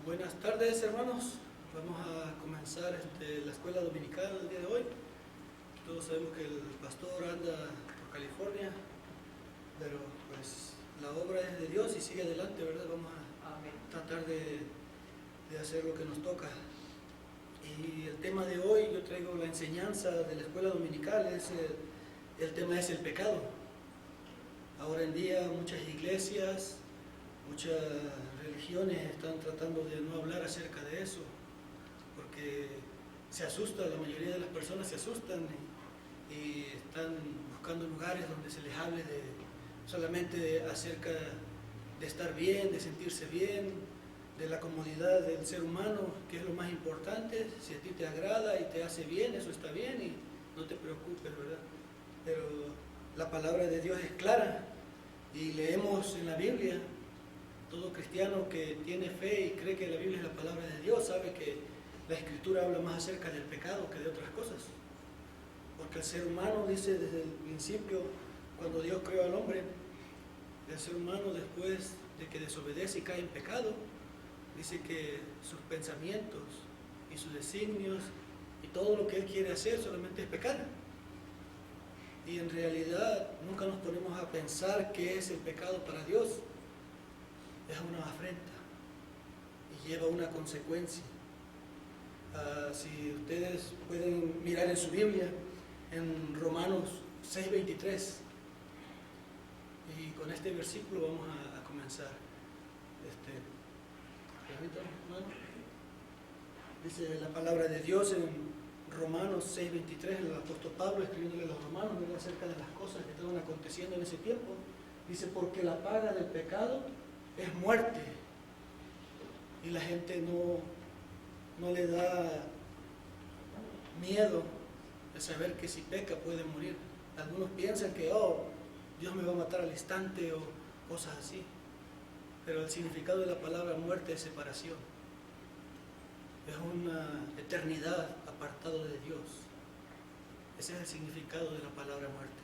Buenas tardes, hermanos. Vamos a comenzar la escuela dominical el día de hoy. Todos sabemos que el pastor anda por California, pero pues la obra es de Dios y sigue adelante, ¿verdad? Vamos a tratar de hacer lo que nos toca. Y el tema de hoy, yo traigo la enseñanza de la escuela dominical, el tema es el pecado. Ahora en día muchas iglesias, muchas religiones están tratando de no hablar acerca de eso, porque se asusta, la mayoría de las personas se asustan y están buscando lugares donde se les hable solamente acerca de estar bien, de sentirse bien, de la comodidad del ser humano, que es lo más importante. Si a ti te agrada y te hace bien, eso está bien y no te preocupes, ¿verdad? Pero la palabra de Dios es clara y leemos en la Biblia. Todo cristiano que tiene fe y cree que la Biblia es la palabra de Dios sabe que la Escritura habla más acerca del pecado que de otras cosas. Porque el ser humano, dice desde el principio, cuando Dios creó al hombre, el ser humano después de que desobedece y cae en pecado, dice que sus pensamientos y sus designios y todo lo que él quiere hacer solamente es pecar. Y en realidad nunca nos ponemos a pensar qué es el pecado para Dios. Es una afrenta y lleva una consecuencia. Si ustedes pueden mirar en su Biblia, en Romanos 6:23, y con este versículo vamos a comenzar. Permítanme, hermano. Dice la palabra de Dios en Romanos 6:23, el apóstol Pablo escribiéndole a los romanos acerca de las cosas que estaban aconteciendo en ese tiempo. Dice, porque la paga del pecado es muerte, y la gente no le da miedo de saber que si peca puede morir. Algunos piensan que Dios me va a matar al instante o cosas así, pero el significado de la palabra muerte es separación, es una eternidad apartado de Dios. Ese es el significado de la palabra muerte.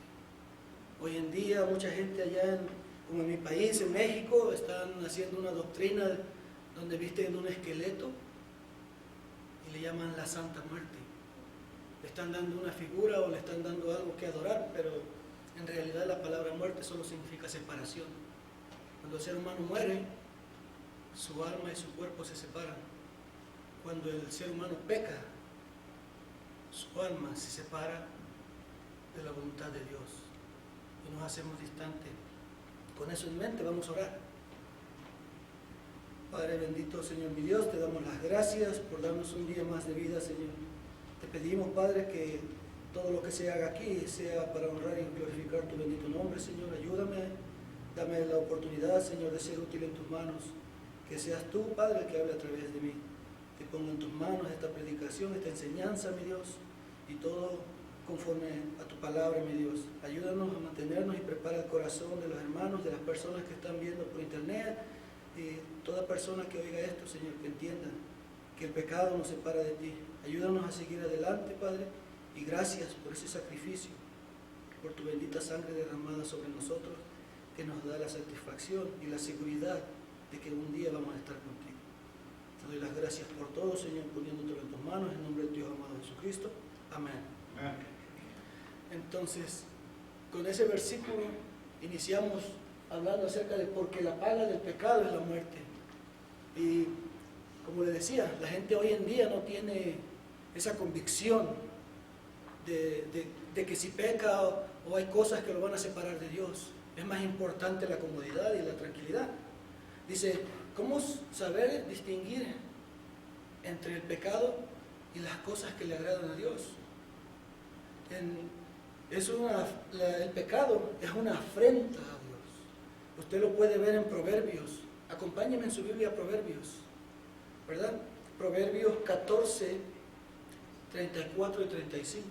Hoy en día mucha gente allá como en mi país, en México, están haciendo una doctrina donde visten un esqueleto y le llaman la Santa Muerte. Le están dando una figura o le están dando algo que adorar, pero en realidad la palabra muerte solo significa separación. Cuando el ser humano muere, su alma y su cuerpo se separan. Cuando el ser humano peca, su alma se separa de la voluntad de Dios y nos hacemos distantes. Con eso en mente vamos a orar. Padre bendito, Señor mi Dios, te damos las gracias por darnos un día más de vida, Señor. Te pedimos, Padre, que todo lo que se haga aquí sea para honrar y glorificar tu bendito nombre, Señor. Ayúdame, dame la oportunidad, Señor, de ser útil en tus manos. Que seas tú, Padre, el que hable a través de mí. Te pongo en tus manos esta predicación, esta enseñanza, mi Dios, y todo conforme a tu palabra, mi Dios. Ayúdanos a mantenernos y prepara el corazón de los hermanos, de las personas que están viendo por internet, y toda persona que oiga esto, Señor, que entienda que el pecado nos separa de ti. Ayúdanos a seguir adelante, Padre, y gracias por ese sacrificio, por tu bendita sangre derramada sobre nosotros, que nos da la satisfacción y la seguridad de que un día vamos a estar contigo. Te doy las gracias por todo, Señor, poniéndotelo en tus manos, en nombre de Dios amado Jesucristo. Amén. Amén. Entonces, con ese versículo iniciamos hablando acerca de porque la paga del pecado es la muerte. Y como le decía, la gente hoy en día no tiene esa convicción de que si peca o hay cosas que lo van a separar de Dios. Es más importante la comodidad y la tranquilidad. Dice, ¿cómo saber distinguir entre el pecado y las cosas que le agradan a Dios? El pecado es una afrenta a Dios. Usted lo puede ver en Proverbios. Acompáñenme en su Biblia a Proverbios, ¿verdad? Proverbios 14, 34 y 35.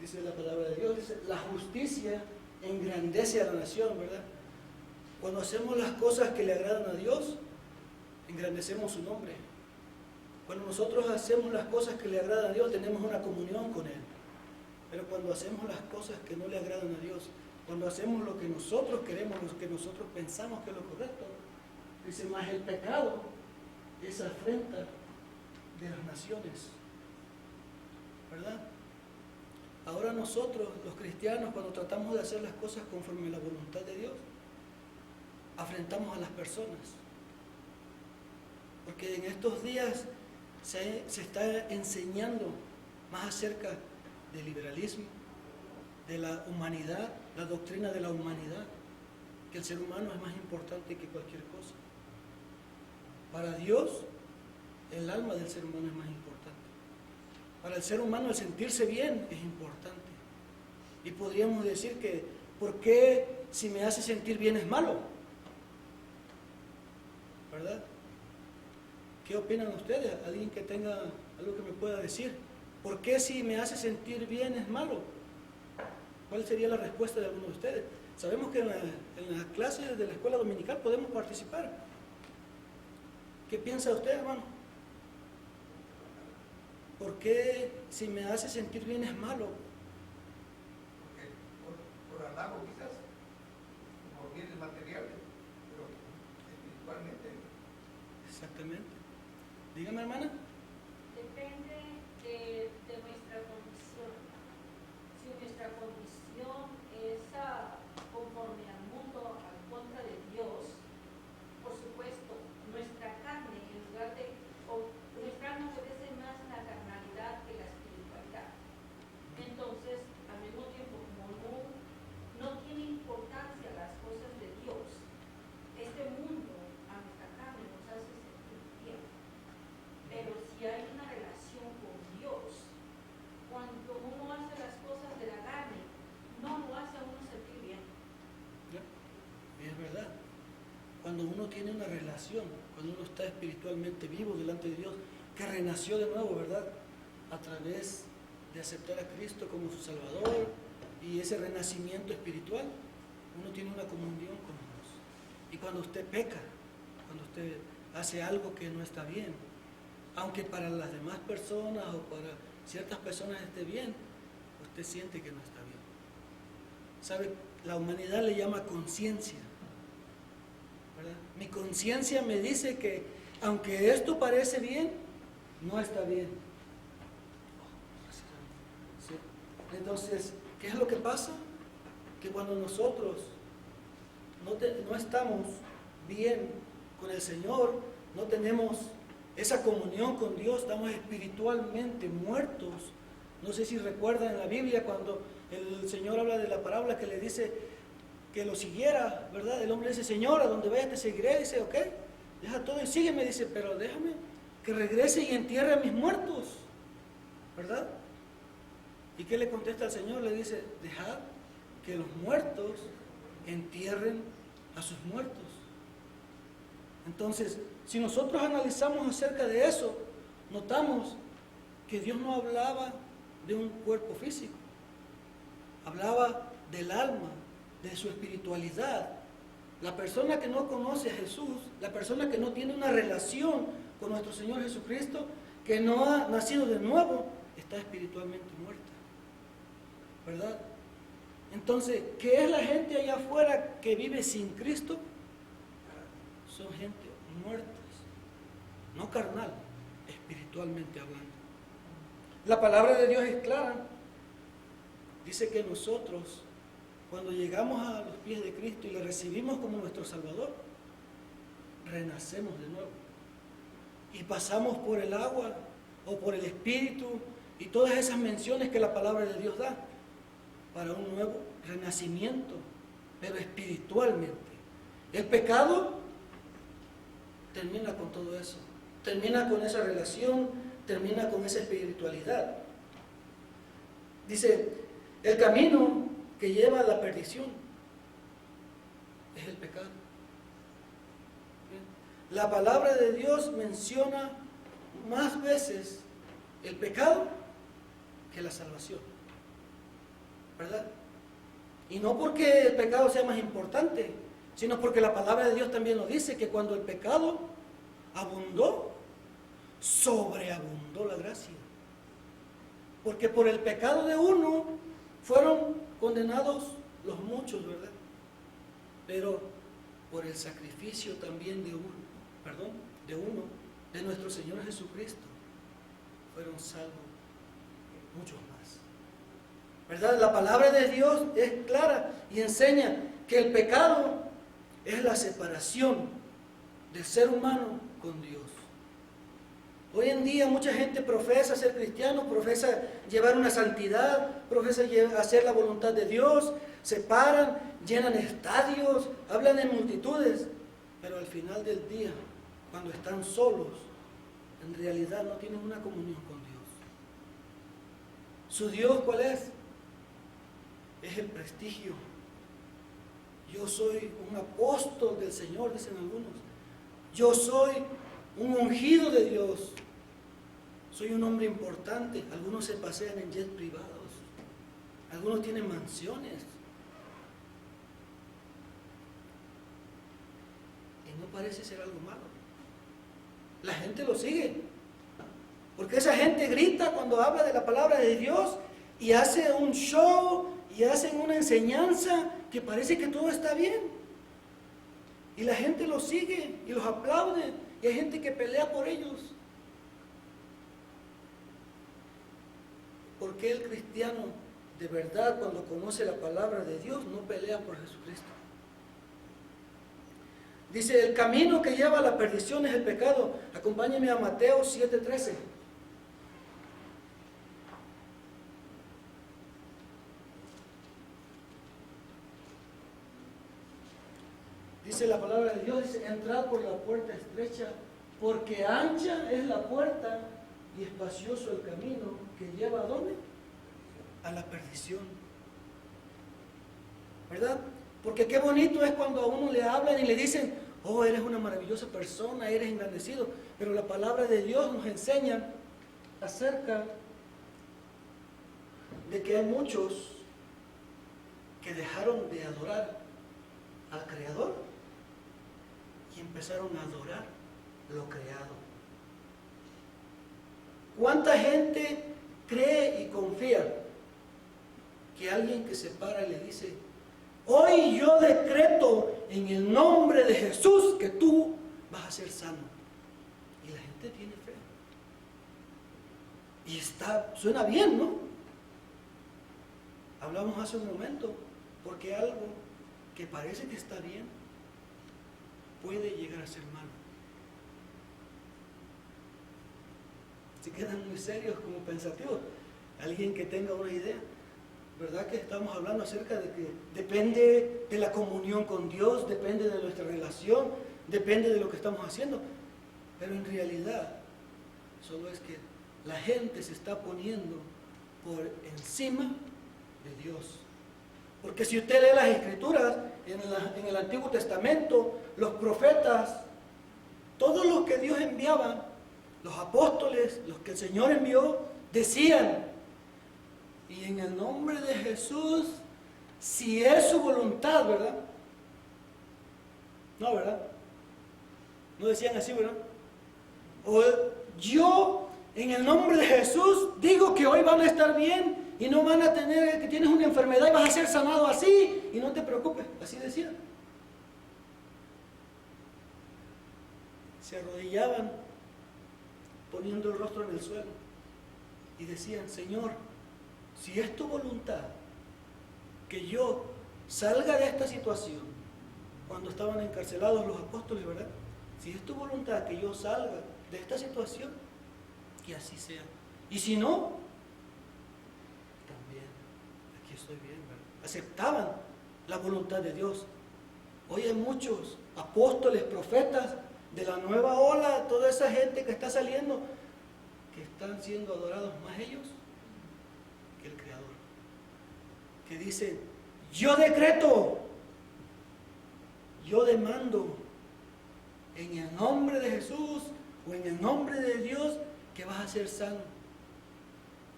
dice la palabra de Dios, dice, la justicia engrandece a la nación, ¿verdad? Cuando hacemos las cosas que le agradan a Dios, engrandecemos su nombre. Cuando nosotros hacemos las cosas que le agradan a Dios, tenemos una comunión con Él. Pero cuando hacemos las cosas que no le agradan a Dios, cuando hacemos lo que nosotros queremos, lo que nosotros pensamos que es lo correcto, dice, más el pecado es afrenta de las naciones, ¿verdad? Ahora nosotros, los cristianos, cuando tratamos de hacer las cosas conforme a la voluntad de Dios, afrentamos a las personas. Porque en estos días se está enseñando más acerca del liberalismo, de la humanidad, la doctrina de la humanidad, que el ser humano es más importante que cualquier cosa. Para Dios, el alma del ser humano es más importante. Para el ser humano el sentirse bien es importante. Y podríamos decir que, ¿por qué si me hace sentir bien es malo? ¿Verdad? ¿Qué opinan ustedes? ¿Alguien que tenga algo que me pueda decir? ¿Por qué si me hace sentir bien es malo? ¿Cuál sería la respuesta de alguno de ustedes? Sabemos que en las clases de la escuela dominical podemos participar. ¿Qué piensa usted, hermano? ¿Por qué si me hace sentir bien es malo? Porque por halago quizás, por bienes materiales, pero espiritualmente. Exactamente. Dígame, hermana. Depende de nuestra condición. Si nuestra condición es conforme al mundo, al contra de Dios, por supuesto, nuestra carne, en lugar de, nuestra alma obedece más la carnalidad que la espiritualidad. Entonces, al mismo tiempo, como no tiene importancia las cosas de Dios, este mundo a nuestra carne nos hace sentir bien. Pero si hay una relación con Dios, cuando uno hace las cosas de la carne, no lo hace a uno sentir bien. Es verdad. Cuando uno tiene una relación, cuando uno está espiritualmente vivo delante de Dios, que renació de nuevo, ¿verdad? A través de aceptar a Cristo como su Salvador y ese renacimiento espiritual, uno tiene una comunión con Dios. Y cuando usted peca, cuando usted hace algo que no está bien, aunque para las demás personas o para ciertas personas esté bien, usted siente que no está bien. ¿Sabe? La humanidad le llama conciencia, ¿verdad? Mi conciencia me dice que aunque esto parece bien, no está bien. ¿Sí? Entonces, ¿qué es lo que pasa? Que cuando nosotros no estamos bien con el Señor, no tenemos esa comunión con Dios, estamos espiritualmente muertos. No sé si recuerdan en la Biblia cuando el Señor habla de la parábola que le dice que lo siguiera, ¿verdad? El hombre dice, Señor, a donde vayas te seguiré. Dice, ok, deja todo y sígueme. Dice, pero déjame que regrese y entierre a mis muertos, ¿verdad? ¿Y qué le contesta el Señor? Le dice, dejad que los muertos entierren a sus muertos. Entonces, si nosotros analizamos acerca de eso, notamos que Dios no hablaba de un cuerpo físico, hablaba del alma, de su espiritualidad. La persona que no conoce a Jesús, la persona que no tiene una relación con nuestro Señor Jesucristo, que no ha nacido de nuevo, está espiritualmente muerta, ¿verdad? Entonces, ¿qué es la gente allá afuera que vive sin Cristo? Son gente muertas, no carnal, espiritualmente hablando. La palabra de Dios es clara. Dice que nosotros, cuando llegamos a los pies de Cristo y le recibimos como nuestro Salvador, renacemos de nuevo. Y pasamos por el agua o por el Espíritu y todas esas menciones que la palabra de Dios da para un nuevo renacimiento, pero espiritualmente. El pecado termina con todo eso, termina con esa relación, termina con esa espiritualidad. Dice, el camino que lleva a la perdición es el pecado. La palabra de Dios menciona más veces el pecado que la salvación. ¿verdad? Y no porque el pecado sea más importante, sino porque la palabra de Dios también lo dice, que cuando el pecado abundó, sobreabundó la gracia. Porque por el pecado de uno fueron condenados los muchos, ¿verdad? Pero por el sacrificio también de uno, de nuestro Señor Jesucristo, fueron salvos muchos más. ¿Verdad? La palabra de Dios es clara y enseña que el pecado es la separación del ser humano con Dios. Hoy en día mucha gente profesa ser cristiano, profesa llevar una santidad, profesa hacer la voluntad de Dios, se paran, llenan estadios, hablan en multitudes, pero al final del día, cuando están solos, en realidad no tienen una comunión con Dios. ¿Su Dios cuál es? Es el prestigio. Yo soy un apóstol del Señor, dicen algunos. Yo soy un ungido de Dios. Soy un hombre importante. Algunos se pasean en jets privados. Algunos tienen mansiones. Y no parece ser algo malo. La gente lo sigue. Porque esa gente grita cuando habla de la palabra de Dios y hace un show y hacen una enseñanza que parece que todo está bien. Y la gente los sigue y los aplaude. Y hay gente que pelea por ellos. ¿Por qué el cristiano de verdad, cuando conoce la palabra de Dios, no pelea por Jesucristo? Dice, el camino que lleva a la perdición es el pecado. Acompáñenme a Mateo 7:13. Dice la palabra de Dios, dice, entrad por la puerta estrecha, porque ancha es la puerta y espacioso el camino que lleva ¿a dónde? A la perdición. ¿Verdad? Porque qué bonito es cuando a uno le hablan y le dicen, oh, eres una maravillosa persona, eres engrandecido. Pero la palabra de Dios nos enseña acerca de que hay muchos que dejaron de adorar al Creador y empezaron a adorar lo creado. ¿Cuánta gente cree y confía que alguien que se para y le dice, hoy yo decreto en el nombre de Jesús que tú vas a ser sano? Y la gente tiene fe. Y suena bien, ¿no? Hablamos hace un momento, porque algo que parece que está bien puede llegar a ser malo. Se quedan muy serios, como pensativos. Alguien que tenga una idea, ¿verdad? Que estamos hablando acerca de que depende de la comunión con Dios, depende de nuestra relación, depende de lo que estamos haciendo. Pero en realidad, solo es que la gente se está poniendo por encima de Dios. Porque si usted lee las Escrituras, en el Antiguo Testamento, los profetas, todos los que Dios enviaba, los apóstoles, los que el Señor envió, decían, y en el nombre de Jesús, si es su voluntad, ¿verdad? No, ¿verdad? No decían así, ¿verdad? O yo, en el nombre de Jesús, digo que hoy van a estar bien y no van a tener, que tienes una enfermedad y vas a ser sanado así, y no te preocupes, así decían. Se arrodillaban poniendo el rostro en el suelo y decían, Señor, si es tu voluntad que yo salga de esta situación, cuando estaban encarcelados los apóstoles, ¿verdad? Si es tu voluntad que yo salga de esta situación, que así sea. Y si no, también, aquí estoy bien, ¿verdad? Aceptaban la voluntad de Dios. Hoy hay muchos apóstoles, profetas de la nueva ola, toda esa gente que está saliendo, que están siendo adorados más ellos que el Creador. Que dicen, yo decreto, yo demando, en el nombre de Jesús o en el nombre de Dios, que vas a ser sano.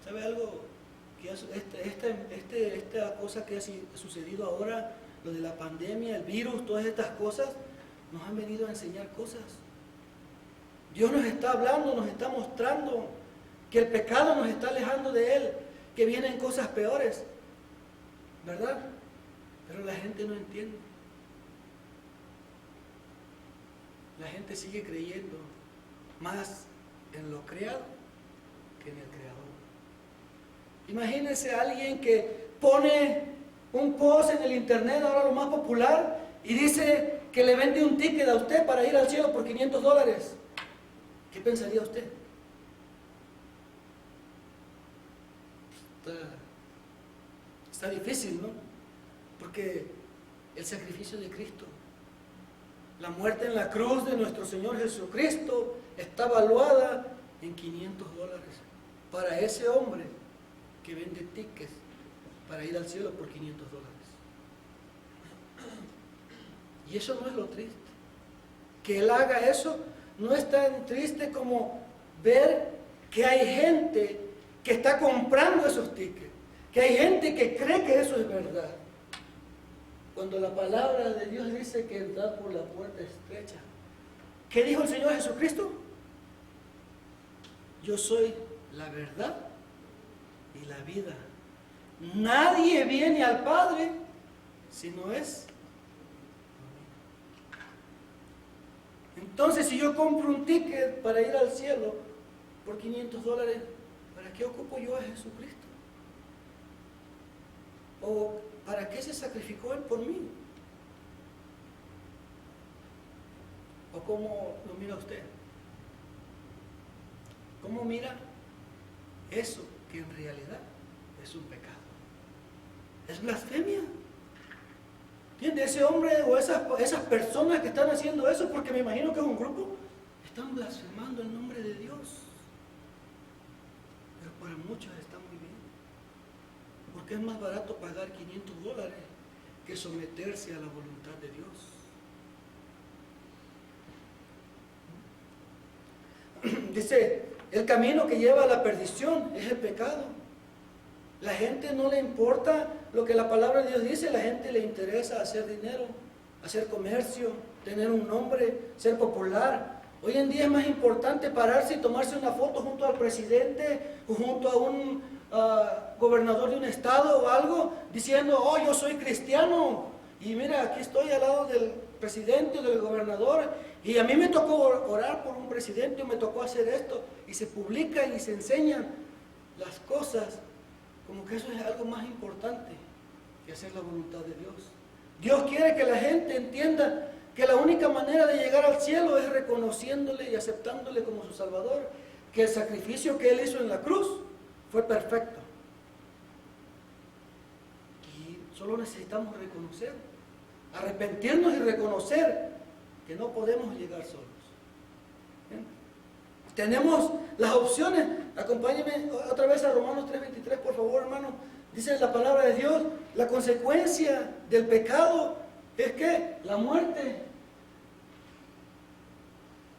¿Sabe algo? que esta cosa que ha sucedido ahora, lo de la pandemia, el virus, todas estas cosas, nos han venido a enseñar cosas. Dios nos está hablando, nos está mostrando que el pecado nos está alejando de Él, que vienen cosas peores, ¿verdad? Pero la gente no entiende. La gente sigue creyendo más en lo creado que en el Creador. Imagínense a alguien que pone un post en el internet, ahora lo más popular, y dice que le vende un ticket a usted para ir al cielo por $500. ¿Qué pensaría usted? Está difícil, ¿no? Porque el sacrificio de Cristo, la muerte en la cruz de nuestro Señor Jesucristo, está valuada en $500 para ese hombre que vende tickets para ir al cielo por $500. Y eso no es lo triste. Que Él haga eso no es tan triste como ver que hay gente que está comprando esos tickets, que hay gente que cree que eso es verdad. Cuando la palabra de Dios dice que entrad por la puerta estrecha, ¿qué dijo el Señor Jesucristo? Yo soy la verdad y la vida. Nadie viene al Padre si no es. Entonces, si yo compro un ticket para ir al cielo por $500, ¿para qué ocupo yo a Jesucristo? ¿O para qué se sacrificó Él por mí? ¿O cómo lo mira usted? ¿Cómo mira eso que en realidad es un pecado? Es blasfemia. ¿Entiende? Ese hombre o esas personas que están haciendo eso, porque me imagino que es un grupo, están blasfemando el nombre de Dios. Pero para muchos está muy bien. Porque es más barato pagar $500 que someterse a la voluntad de Dios. Dice, el camino que lleva a la perdición es el pecado. La gente no le importa lo que la palabra de Dios dice, la gente le interesa hacer dinero, hacer comercio, tener un nombre, ser popular. Hoy en día es más importante pararse y tomarse una foto junto al presidente o junto a un gobernador de un estado o algo, diciendo, oh, yo soy cristiano y mira, aquí estoy al lado del presidente o del gobernador y a mí me tocó orar por un presidente o me tocó hacer esto, y se publican y se enseñan las cosas como que eso es algo más importante que hacer la voluntad de Dios. Dios quiere que la gente entienda que la única manera de llegar al cielo es reconociéndole y aceptándole como su Salvador, que el sacrificio que Él hizo en la cruz fue perfecto. Y solo necesitamos reconocer, arrepentirnos y reconocer que no podemos llegar solos. ¿Bien? Tenemos las opciones. Acompáñenme otra vez a Romanos 3:23, por favor, hermano. Dice la palabra de Dios, la consecuencia del pecado es que la muerte.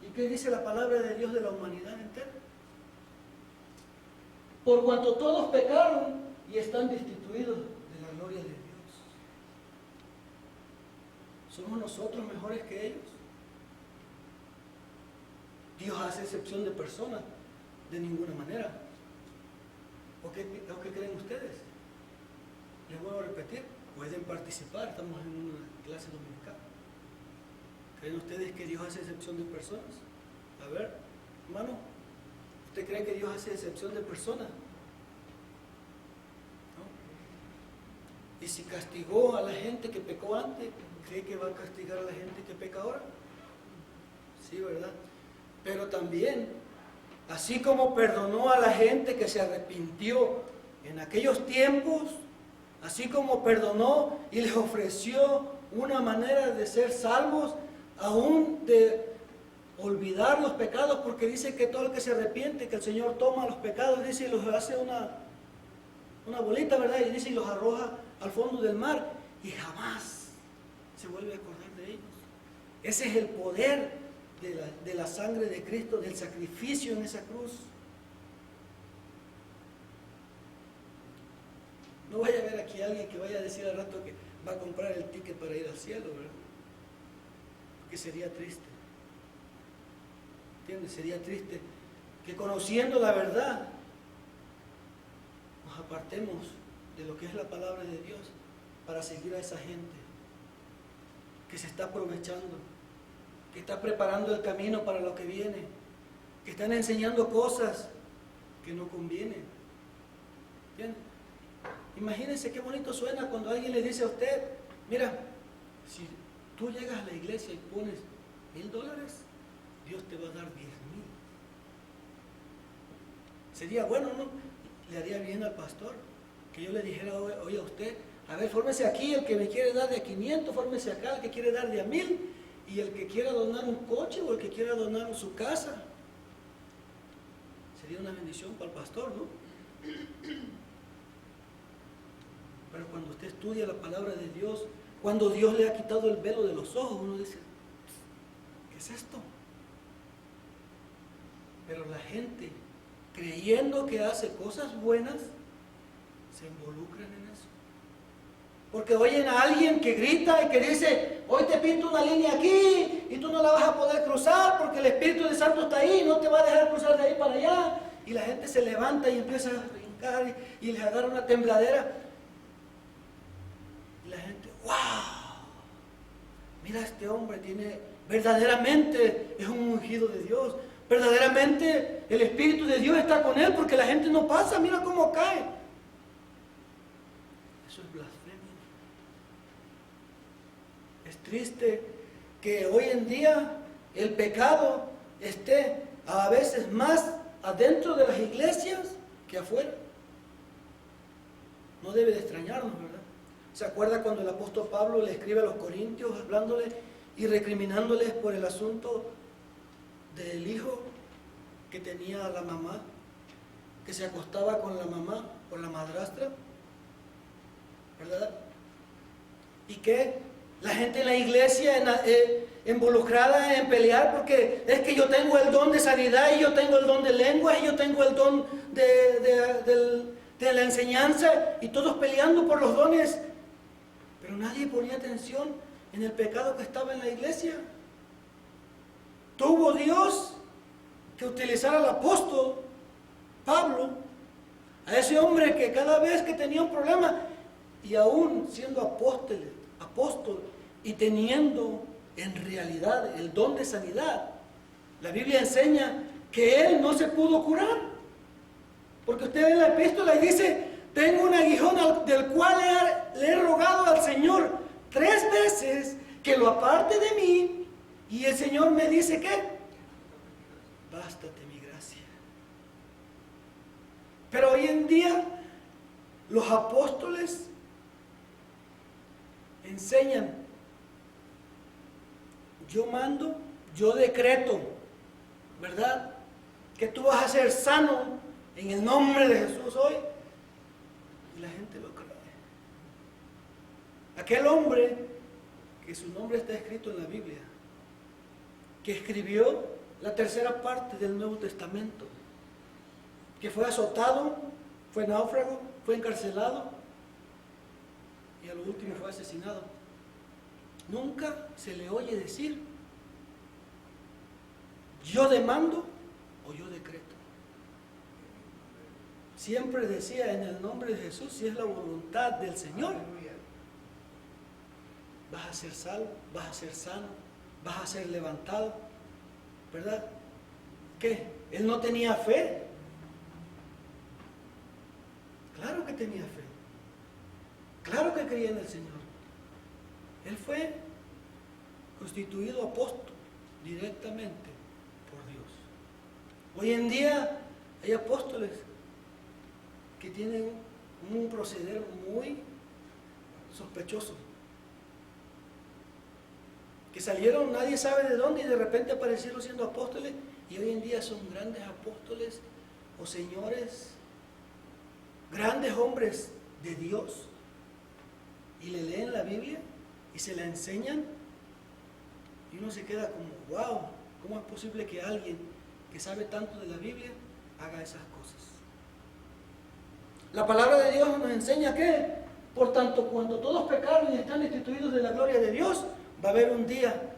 ¿Y qué dice la palabra de Dios de la humanidad entera? Por cuanto todos pecaron y están destituidos de la gloria de Dios. ¿Somos nosotros mejores que ellos? Dios hace excepción de personas, de ninguna manera. ¿O qué creen ustedes? Les vuelvo a repetir, pueden participar, estamos en una clase dominical. ¿Creen ustedes que Dios hace excepción de personas? A ver, hermano, ¿usted cree que Dios hace excepción de personas? ¿No? Y si castigó a la gente que pecó antes, ¿cree que va a castigar a la gente que peca ahora? Sí, ¿verdad? Pero también, así como perdonó a la gente que se arrepintió en aquellos tiempos, así como perdonó y les ofreció una manera de ser salvos, aún de olvidar los pecados, porque dice que todo el que se arrepiente, que el Señor toma los pecados, dice, y los hace una bolita, ¿verdad? Y dice, y los arroja al fondo del mar, y jamás se vuelve a acordar de ellos. Ese es el poder de la sangre de Cristo, del sacrificio en esa cruz. No vaya a ver aquí a alguien que vaya a decir al rato que va a comprar el ticket para ir al cielo, ¿verdad? Que sería triste. ¿Entiendes? Sería triste que conociendo la verdad nos apartemos de lo que es la palabra de Dios para seguir a esa gente que se está aprovechando, que está preparando el camino para lo que viene, que están enseñando cosas que no convienen. ¿Entiendes? Imagínense qué bonito suena cuando alguien le dice a usted, mira, si tú llegas a la iglesia y pones $1,000, Dios te va a dar 10,000. Sería bueno, ¿no? Le haría bien al pastor que yo le dijera hoy a usted, a ver, fórmese aquí, el que me quiere dar de 500, fórmese acá, el que quiere dar de 1,000, y el que quiera donar un coche o el que quiera donar su casa. Sería una bendición para el pastor, ¿no? Pero cuando usted estudia la palabra de Dios, cuando Dios le ha quitado el velo de los ojos, uno dice, ¿qué es esto? Pero la gente, creyendo que hace cosas buenas, se involucran en eso. Porque oyen a alguien que grita y que dice, hoy te pinto una línea aquí y tú no la vas a poder cruzar porque el Espíritu de Santo está ahí, no te va a dejar cruzar de ahí para allá. Y la gente se levanta y empieza a brincar y les agarra una tembladera. Y la gente, ¡wow! Mira, este hombre verdaderamente es un ungido de Dios. Verdaderamente el Espíritu de Dios está con él porque la gente no pasa, mira cómo cae. Eso es blasfemia. Es triste que hoy en día el pecado esté a veces más adentro de las iglesias que afuera. No debe de extrañarnos, ¿verdad? ¿Se acuerda cuando el apóstol Pablo le escribe a los corintios hablándole y recriminándoles por el asunto del hijo que tenía la mamá, que se acostaba con la mamá, con la madrastra, ¿verdad? Y que la gente en la iglesia involucrada en pelear porque es que yo tengo el don de sanidad y yo tengo el don de lengua y yo tengo el don de la enseñanza y todos peleando por los dones, pero nadie ponía atención en el pecado que estaba en la iglesia. Tuvo Dios que utilizar al apóstol Pablo, a ese hombre que cada vez que tenía un problema, y aún siendo apóstol y teniendo en realidad el don de sanidad, la Biblia enseña que él no se pudo curar, porque usted ve en la epístola y dice, tengo un aguijón del cual le he rogado al Señor 3 veces que lo aparte de mí, y el Señor me dice ¿qué? Bástate mi gracia. Pero hoy en día los apóstoles enseñan, yo mando, yo decreto, ¿verdad? Que tú vas a ser sano en el nombre de Jesús hoy. Y la gente lo cree. Aquel hombre, que su nombre está escrito en la Biblia, que escribió la 3ª parte del Nuevo Testamento, que fue azotado, fue náufrago, fue encarcelado y a lo último fue asesinado. Nunca se le oye decir, yo demando o yo decreto. Siempre decía en el nombre de Jesús, si es la voluntad del Señor, vas a ser salvo, vas a ser sano, vas a ser levantado, ¿verdad? ¿Qué? Él no tenía fe. Claro que tenía fe. Claro que creía en el Señor. Él fue constituido apóstol directamente por Dios. Hoy en día hay apóstoles que tienen un proceder muy sospechoso, que salieron nadie sabe de dónde y de repente aparecieron siendo apóstoles y hoy en día son grandes apóstoles o señores, grandes hombres de Dios, y le leen la Biblia y se la enseñan y uno se queda como, wow, ¿cómo es posible que alguien que sabe tanto de la Biblia haga esas cosas? La palabra de Dios nos enseña que, por tanto, cuando todos pecaron y están destituidos de la gloria de Dios, va a haber un día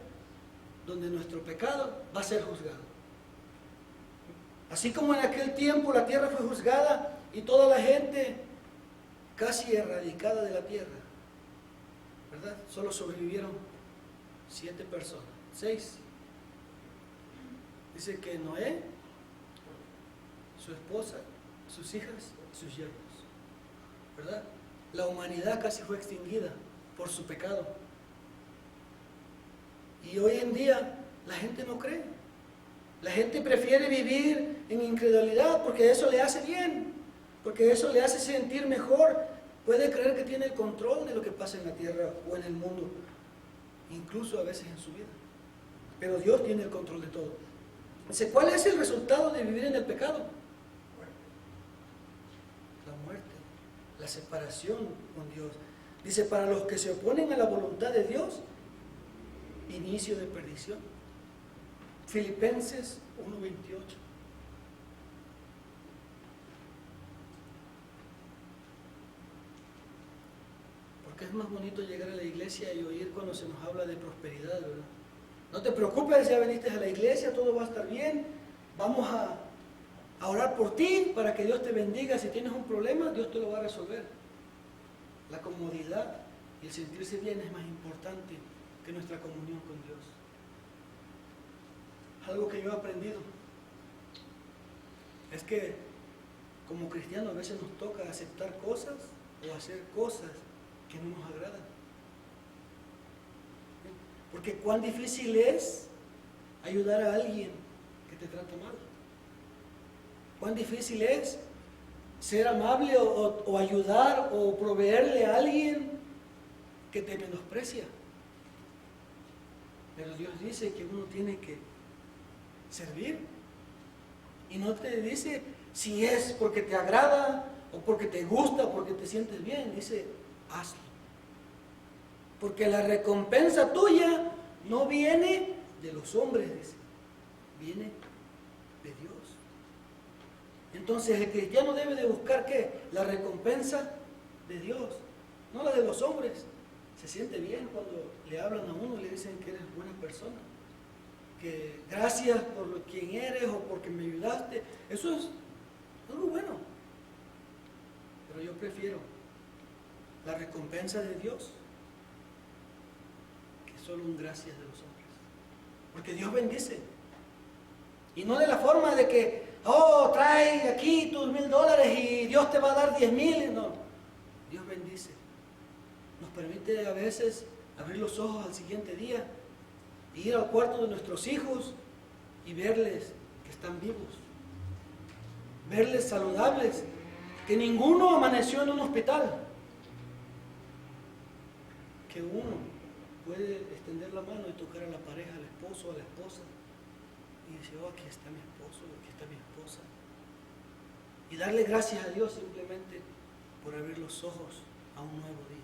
donde nuestro pecado va a ser juzgado. Así como en aquel tiempo la tierra fue juzgada y toda la gente casi erradicada de la tierra, ¿verdad? Solo sobrevivieron 7 personas, 6. Dice que Noé, su esposa, sus hijas, sus yernos, ¿verdad? La humanidad casi fue extinguida por su pecado. Y hoy en día la gente no cree. La gente prefiere vivir en incredulidad porque eso le hace bien, porque eso le hace sentir mejor. Puede creer que tiene el control de lo que pasa en la tierra o en el mundo, incluso a veces en su vida. Pero Dios tiene el control de todo. Dice, ¿cuál es el resultado de vivir en el pecado? La muerte, la separación con Dios. Dice, para los que se oponen a la voluntad de Dios, inicio de perdición. Filipenses 1:28. Porque es más bonito llegar a la iglesia y oír cuando se nos habla de prosperidad, ¿verdad? No te preocupes, ya viniste a la iglesia, todo va a estar bien. Vamos a orar por ti para que Dios te bendiga. Si tienes un problema, Dios te lo va a resolver. La comodidad y el sentirse bien es más importante que nuestra comunión con Dios. Algo que yo he aprendido es que como cristianos a veces nos toca aceptar cosas o hacer cosas que no nos agradan. Porque cuán difícil es ayudar a alguien que te trata mal. Cuán difícil es ser amable o ayudar o proveerle a alguien que te menosprecia. Pero Dios dice que uno tiene que servir. Y no te dice si es porque te agrada o porque te gusta o porque te sientes bien. Dice, hazlo. Porque la recompensa tuya no viene de los hombres, dice, viene de Dios. Entonces el cristiano debe de buscar ¿qué? La recompensa de Dios, no la de los hombres. Se siente bien cuando le hablan a uno y le dicen que eres buena persona, que gracias por quien eres o porque me ayudaste. Eso es algo bueno. Pero yo prefiero la recompensa de Dios que solo un gracias de los hombres. Porque Dios bendice. Y no de la forma de que, oh, trae aquí tus $1,000 y Dios te va a dar 10,000. No, Dios bendice. Nos permite a veces abrir los ojos al siguiente día, ir al cuarto de nuestros hijos y verles que están vivos, verles saludables, que ninguno amaneció en un hospital, que uno puede extender la mano y tocar a la pareja, al esposo, a la esposa, y decir, oh, aquí está mi esposo, aquí está mi esposa, y darle gracias a Dios simplemente por abrir los ojos a un nuevo día.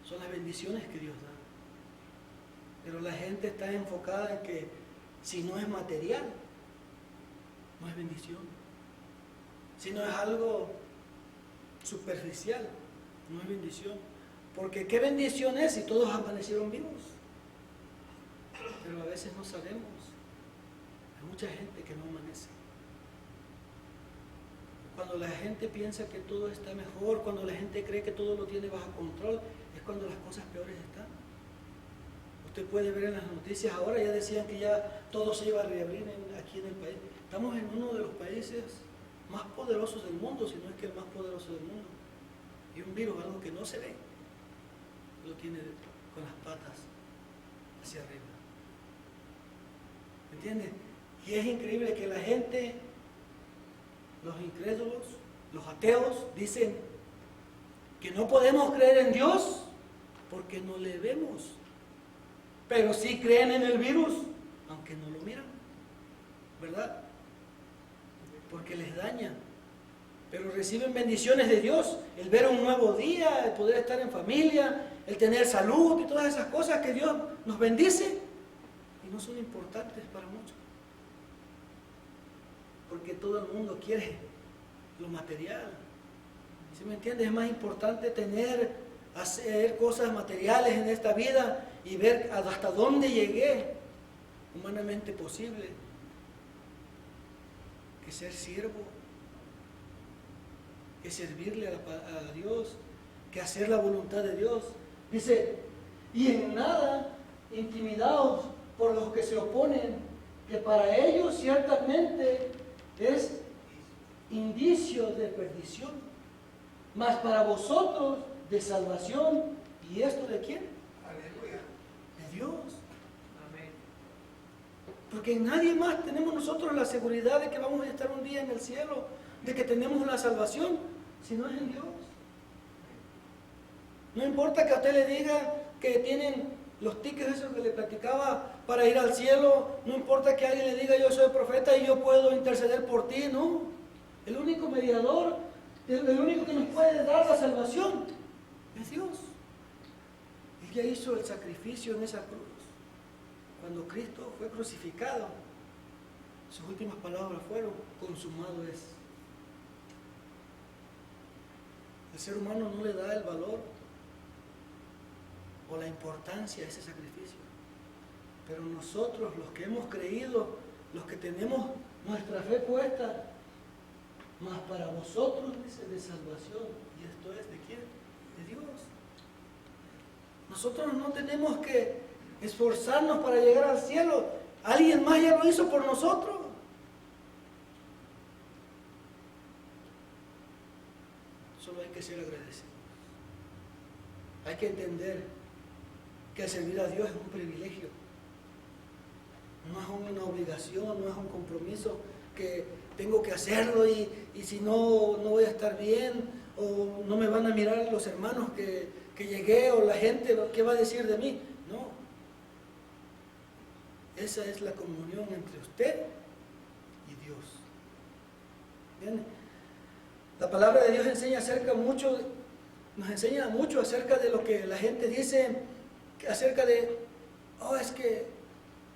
Son las bendiciones que Dios da. Pero la gente está enfocada en que si no es material, no es bendición. Si no es algo superficial, no es bendición. Porque qué bendición es si todos amanecieron vivos. Pero a veces no sabemos. Hay mucha gente que no amanece. Cuando la gente piensa que todo está mejor, cuando la gente cree que todo lo tiene bajo control, es cuando las cosas peores están. Usted puede ver en las noticias ahora, ya decían que ya todo se iba a reabrir aquí en el país. Estamos en uno de los países más poderosos del mundo, si no es que el más poderoso del mundo. Y un virus, algo que no se ve, lo tiene con las patas hacia arriba. ¿Me entiende? Y es increíble que la gente, los incrédulos, los ateos, dicen que no podemos creer en Dios porque no le vemos. Pero sí creen en el virus, aunque no lo miran, ¿verdad? Porque les daña. Pero reciben bendiciones de Dios, el ver un nuevo día, el poder estar en familia, el tener salud y todas esas cosas que Dios nos bendice y no son importantes para muchos. Porque todo el mundo quiere lo material. ¿Sí me entiendes? Es más importante hacer cosas materiales en esta vida y ver hasta dónde llegué humanamente posible, que ser siervo, que servirle a Dios, que hacer la voluntad de Dios. Dice, y en nada intimidados por los que se oponen, que para ellos ciertamente es indicio de perdición, mas para vosotros de salvación. ¿Y esto de quién? Aleluya. De Dios. Amén. Porque en nadie más tenemos nosotros la seguridad de que vamos a estar un día en el cielo, de que tenemos la salvación, si no es en Dios. No importa que a usted le diga que tienen los tickets esos que le platicaba para ir al cielo, no importa que alguien le diga yo soy profeta y yo puedo interceder por ti, no. El único mediador, el único que nos puede dar la salvación es Dios. Él ya hizo el sacrificio en esa cruz. Cuando Cristo fue crucificado, sus últimas palabras fueron, consumado es. El ser humano no le da el valor o la importancia a ese sacrificio. Pero nosotros, los que hemos creído, los que tenemos nuestra fe puesta, mas para vosotros, dice, de salvación. ¿Y esto es de quién? De Dios. Nosotros no tenemos que esforzarnos para llegar al cielo. Alguien más ya lo hizo por nosotros. Solo hay que ser agradecidos. Hay que entender que servir a Dios es un privilegio. No es una obligación, no es un compromiso que tengo que hacerlo y si no, no voy a estar bien, o no me van a mirar los hermanos que llegué, o la gente, ¿qué va a decir de mí? No. Esa es la comunión entre usted y Dios. ¿Bien? La palabra de Dios nos enseña mucho acerca de lo que la gente dice, acerca de, es que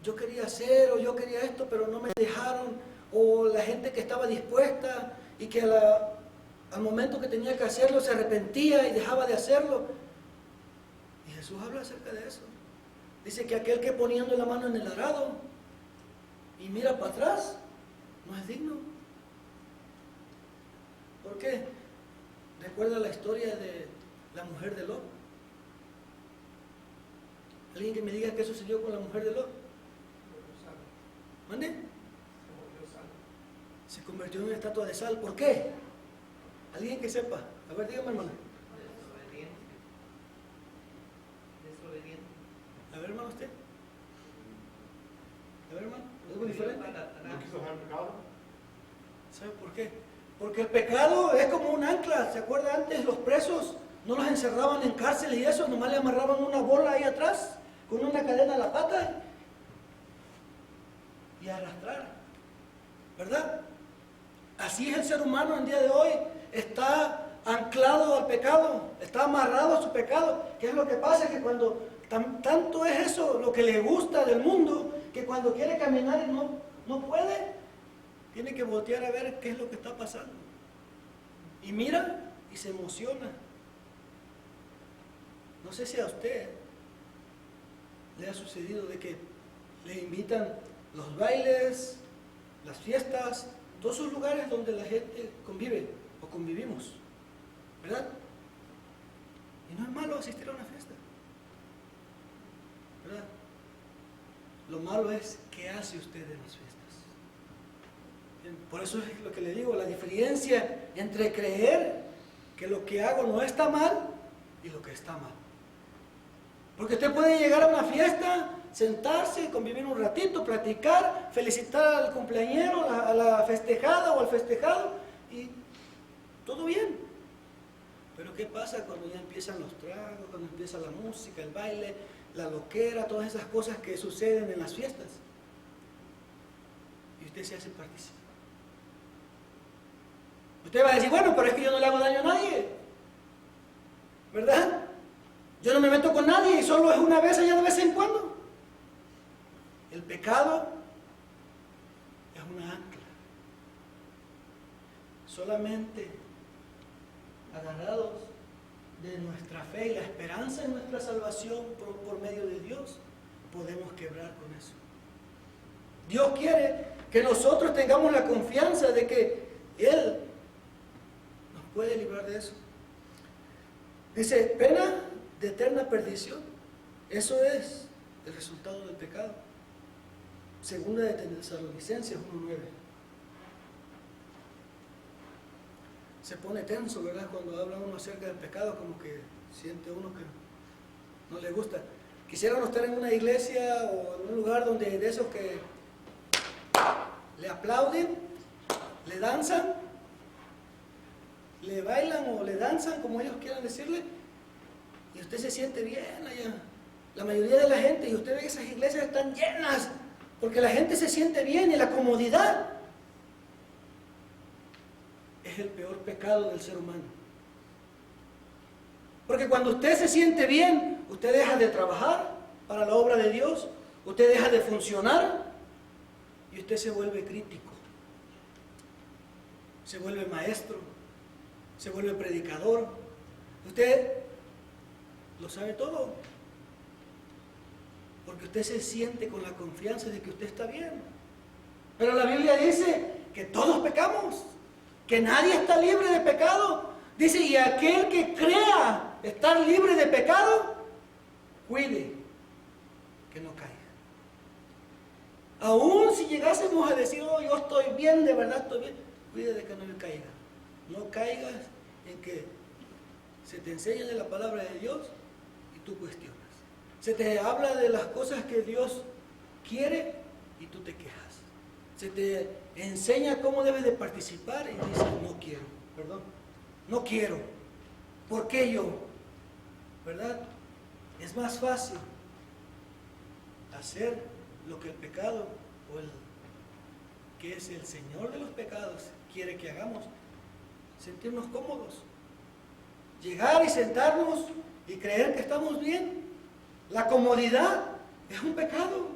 yo quería hacer, o yo quería esto, pero no me dejaron, o la gente que estaba dispuesta y que al momento que tenía que hacerlo se arrepentía y dejaba de hacerlo. Y Jesús habla acerca de eso. Dice que aquel que poniendo la mano en el arado y mira para atrás, no es digno. ¿Por qué? ¿Recuerda la historia de la mujer de Lot? ¿Alguien que me diga qué sucedió con la mujer de Lot? ¿Mande? Se convirtió en una estatua de sal. ¿Por qué? ¿Alguien que sepa? A ver, dígame, hermano. Desobediente. A ver, hermano, usted. A ver, hermano, ¿algo diferente? ¿No quiso dejar el pecado? ¿Sabe por qué? Porque el pecado es como un ancla. ¿Se acuerda antes? Los presos no los encerraban en cárceles y eso, nomás le amarraban una bola ahí atrás, con una cadena a la pata y a arrastrar. ¿Verdad? Así es el ser humano en día de hoy. Está anclado al pecado, está amarrado a su pecado. ¿Qué es lo que pasa? Que cuando tanto es eso lo que le gusta del mundo, que cuando quiere caminar y no puede, tiene que voltear a ver qué es lo que está pasando. Y mira y se emociona. No sé si a usted le ha sucedido de que le invitan los bailes, las fiestas, todos esos lugares donde la gente convive o convivimos, ¿verdad? Y no es malo asistir a una fiesta, ¿verdad? Lo malo es qué hace usted en las fiestas. Bien, por eso es lo que le digo, la diferencia entre creer que lo que hago no está mal y lo que está mal. Porque usted puede llegar a una fiesta, sentarse, convivir un ratito, platicar, felicitar al cumpleañero, a la festejada o al festejado, y todo bien. Pero ¿qué pasa cuando ya empiezan los tragos, cuando empieza la música, el baile, la loquera, todas esas cosas que suceden en las fiestas? Y usted se hace partícipe. Usted va a decir, bueno, pero es que yo no le hago daño a nadie, ¿verdad? Yo no me meto con nadie y solo es una vez allá de vez en cuando. El pecado es una ancla. solamente agarrados de nuestra fe y la esperanza en nuestra salvación por medio de Dios, podemos quebrar con eso. Dios quiere que nosotros tengamos la confianza de que Él nos puede librar de eso. Dice, pena de eterna perdición. Eso es el resultado del pecado. Segunda de Tesalonicenses 1:9. Se pone tenso, ¿verdad? Cuando habla uno acerca del pecado, como que siente uno que no le gusta. Quisiéramos estar en una iglesia o en un lugar donde de esos que le aplauden, le danzan, le bailan o le danzan, como ellos quieran decirle, y usted se siente bien allá. La mayoría de la gente, y usted ve que esas iglesias están llenas, porque la gente se siente bien y la comodidad es el peor pecado del ser humano. Porque cuando usted se siente bien, usted deja de trabajar para la obra de Dios, usted deja de funcionar y usted se vuelve crítico, se vuelve maestro, se vuelve predicador. Usted lo sabe todo, porque usted se siente con la confianza de que usted está bien. Pero la Biblia dice que todos pecamos, que nadie está libre de pecado. Dice, y aquel que crea estar libre de pecado, cuide que no caiga. Aún si llegásemos a decir, oh, yo estoy bien, de verdad estoy bien, cuide de que no caiga. No caigas en que se te enseña de la palabra de Dios y tú cuestionas. Se te habla de las cosas que Dios quiere y tú te quejas. Se te enseña cómo debes de participar y dices, no quiero, perdón, no quiero. ¿Por qué yo? ¿Verdad? Es más fácil hacer lo que el pecado o el que es el Señor de los pecados quiere que hagamos, sentirnos cómodos, llegar y sentarnos y creer que estamos bien. La comodidad es un pecado.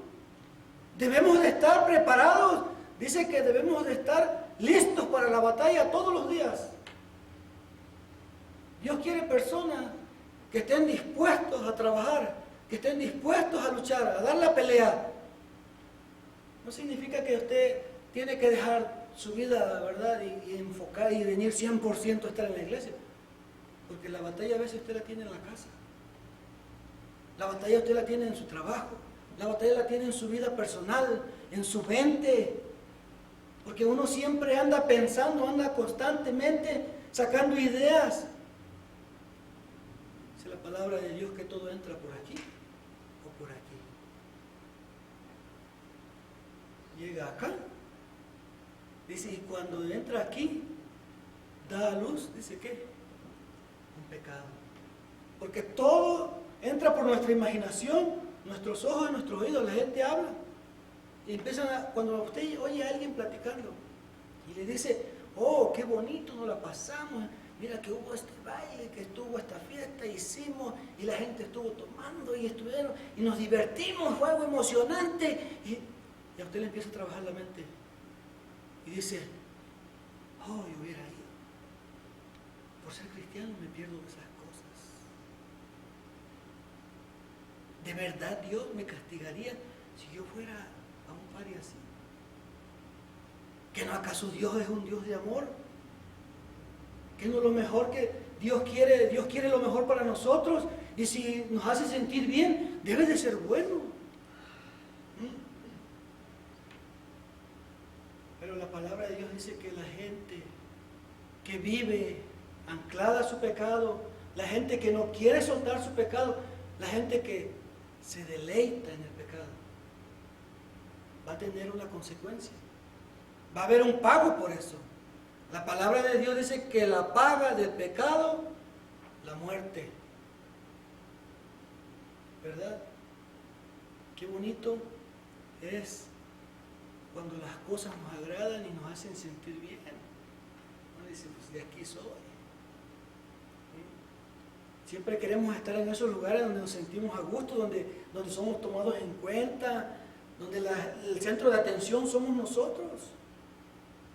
Debemos de estar preparados. Dice que debemos de estar listos para la batalla todos los días. Dios quiere personas que estén dispuestos a trabajar, que estén dispuestos a luchar, a dar la pelea. No significa que usted tiene que dejar su vida, ¿verdad? Y enfocar y venir 100% a estar en la iglesia. Porque la batalla a veces usted la tiene en la casa. La batalla usted la tiene en su trabajo. La batalla la tiene en su vida personal, en su mente. Porque uno siempre anda pensando, anda constantemente sacando ideas. Dice la palabra de Dios que todo entra por aquí o por aquí. Llega acá. Dice, y cuando entra aquí, da a luz, dice ¿qué? Un pecado. Porque todo entra por nuestra imaginación, nuestros ojos y nuestros oídos. La gente habla. Y empiezan cuando usted oye a alguien platicando y le dice, oh, qué bonito nos la pasamos, mira que hubo este baile, que estuvo esta fiesta, hicimos, y la gente estuvo tomando y estuvieron, y nos divertimos, fue algo emocionante. Y a usted le empieza a trabajar la mente. Y dice, oh, yo hubiera ido. Por ser cristiano me pierdo de esas cosas. ¿De verdad Dios me castigaría si yo fuera a un party así? ¿Que no acaso Dios es un Dios de amor? ¿Que no es lo mejor que Dios quiere lo mejor para nosotros? Y si nos hace sentir bien, debe de ser bueno. Pero la palabra de Dios dice que la gente que vive anclada a su pecado, la gente que no quiere soltar su pecado, la gente que se deleita en el pecado, va a tener una consecuencia. Va a haber un pago por eso. La palabra de Dios dice que la paga del pecado, la muerte. ¿Verdad? Qué bonito es cuando las cosas nos agradan y nos hacen sentir bien. Uno dice, pues de aquí soy. Siempre queremos estar en esos lugares donde nos sentimos a gusto, donde somos tomados en cuenta, donde el centro de atención somos nosotros.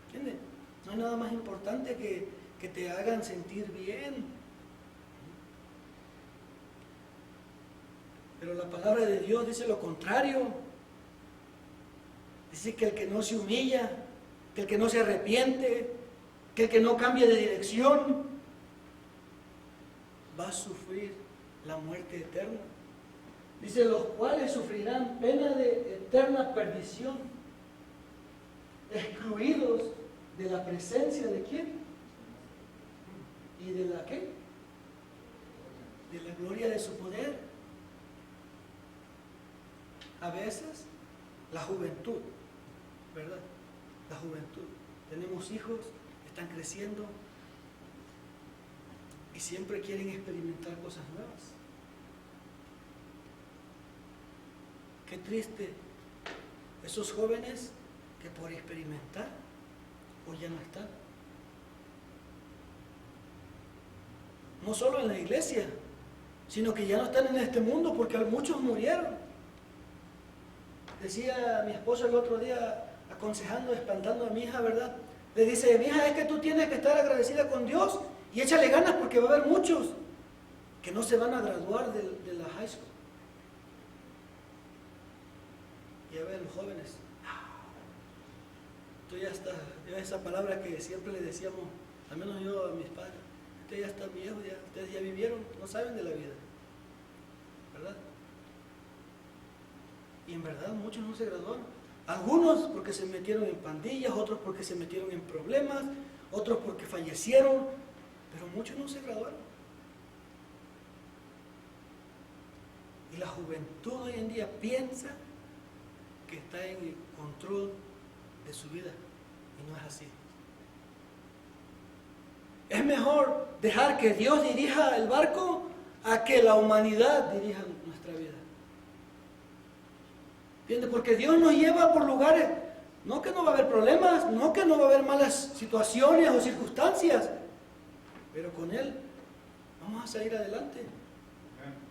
¿Entienden? No hay nada más importante que te hagan sentir bien. Pero la palabra de Dios dice lo contrario. Dice que el que no se humilla, que el que no se arrepiente, que el que no cambia de dirección, va a sufrir la muerte eterna. Dice, los cuales sufrirán pena de eterna perdición, excluidos de la presencia de ¿quién? ¿Y de la qué? De la gloria de su poder. A veces, la juventud, ¿verdad? La juventud. Tenemos hijos, están creciendo y siempre quieren experimentar cosas nuevas. Qué triste esos jóvenes que por experimentar hoy ya no están. No solo en la iglesia, sino que ya no están en este mundo porque muchos murieron. Decía mi esposo el otro día, aconsejando, espantando a mi hija, ¿verdad? Le dice, mi hija, es que tú tienes que estar agradecida con Dios y échale ganas porque va a haber muchos que no se van a graduar de la high school. Y a ver, los jóvenes, tú ya estás, esa palabra que siempre le decíamos, al menos yo a mis padres, ustedes ya están viejos, ustedes ya vivieron, no saben de la vida, ¿verdad? Y en verdad muchos no se graduaron. Algunos porque se metieron en pandillas, otros porque se metieron en problemas, otros porque fallecieron, pero muchos no se graduaron. Y la juventud hoy en día piensa que está en el control de su vida y no es así. Es mejor dejar que Dios dirija el barco a que la humanidad dirija nuestra vida. ¿Entiendes? Porque Dios nos lleva por lugares, no que no va a haber problemas, no que no va a haber malas situaciones o circunstancias, pero con Él vamos a salir adelante.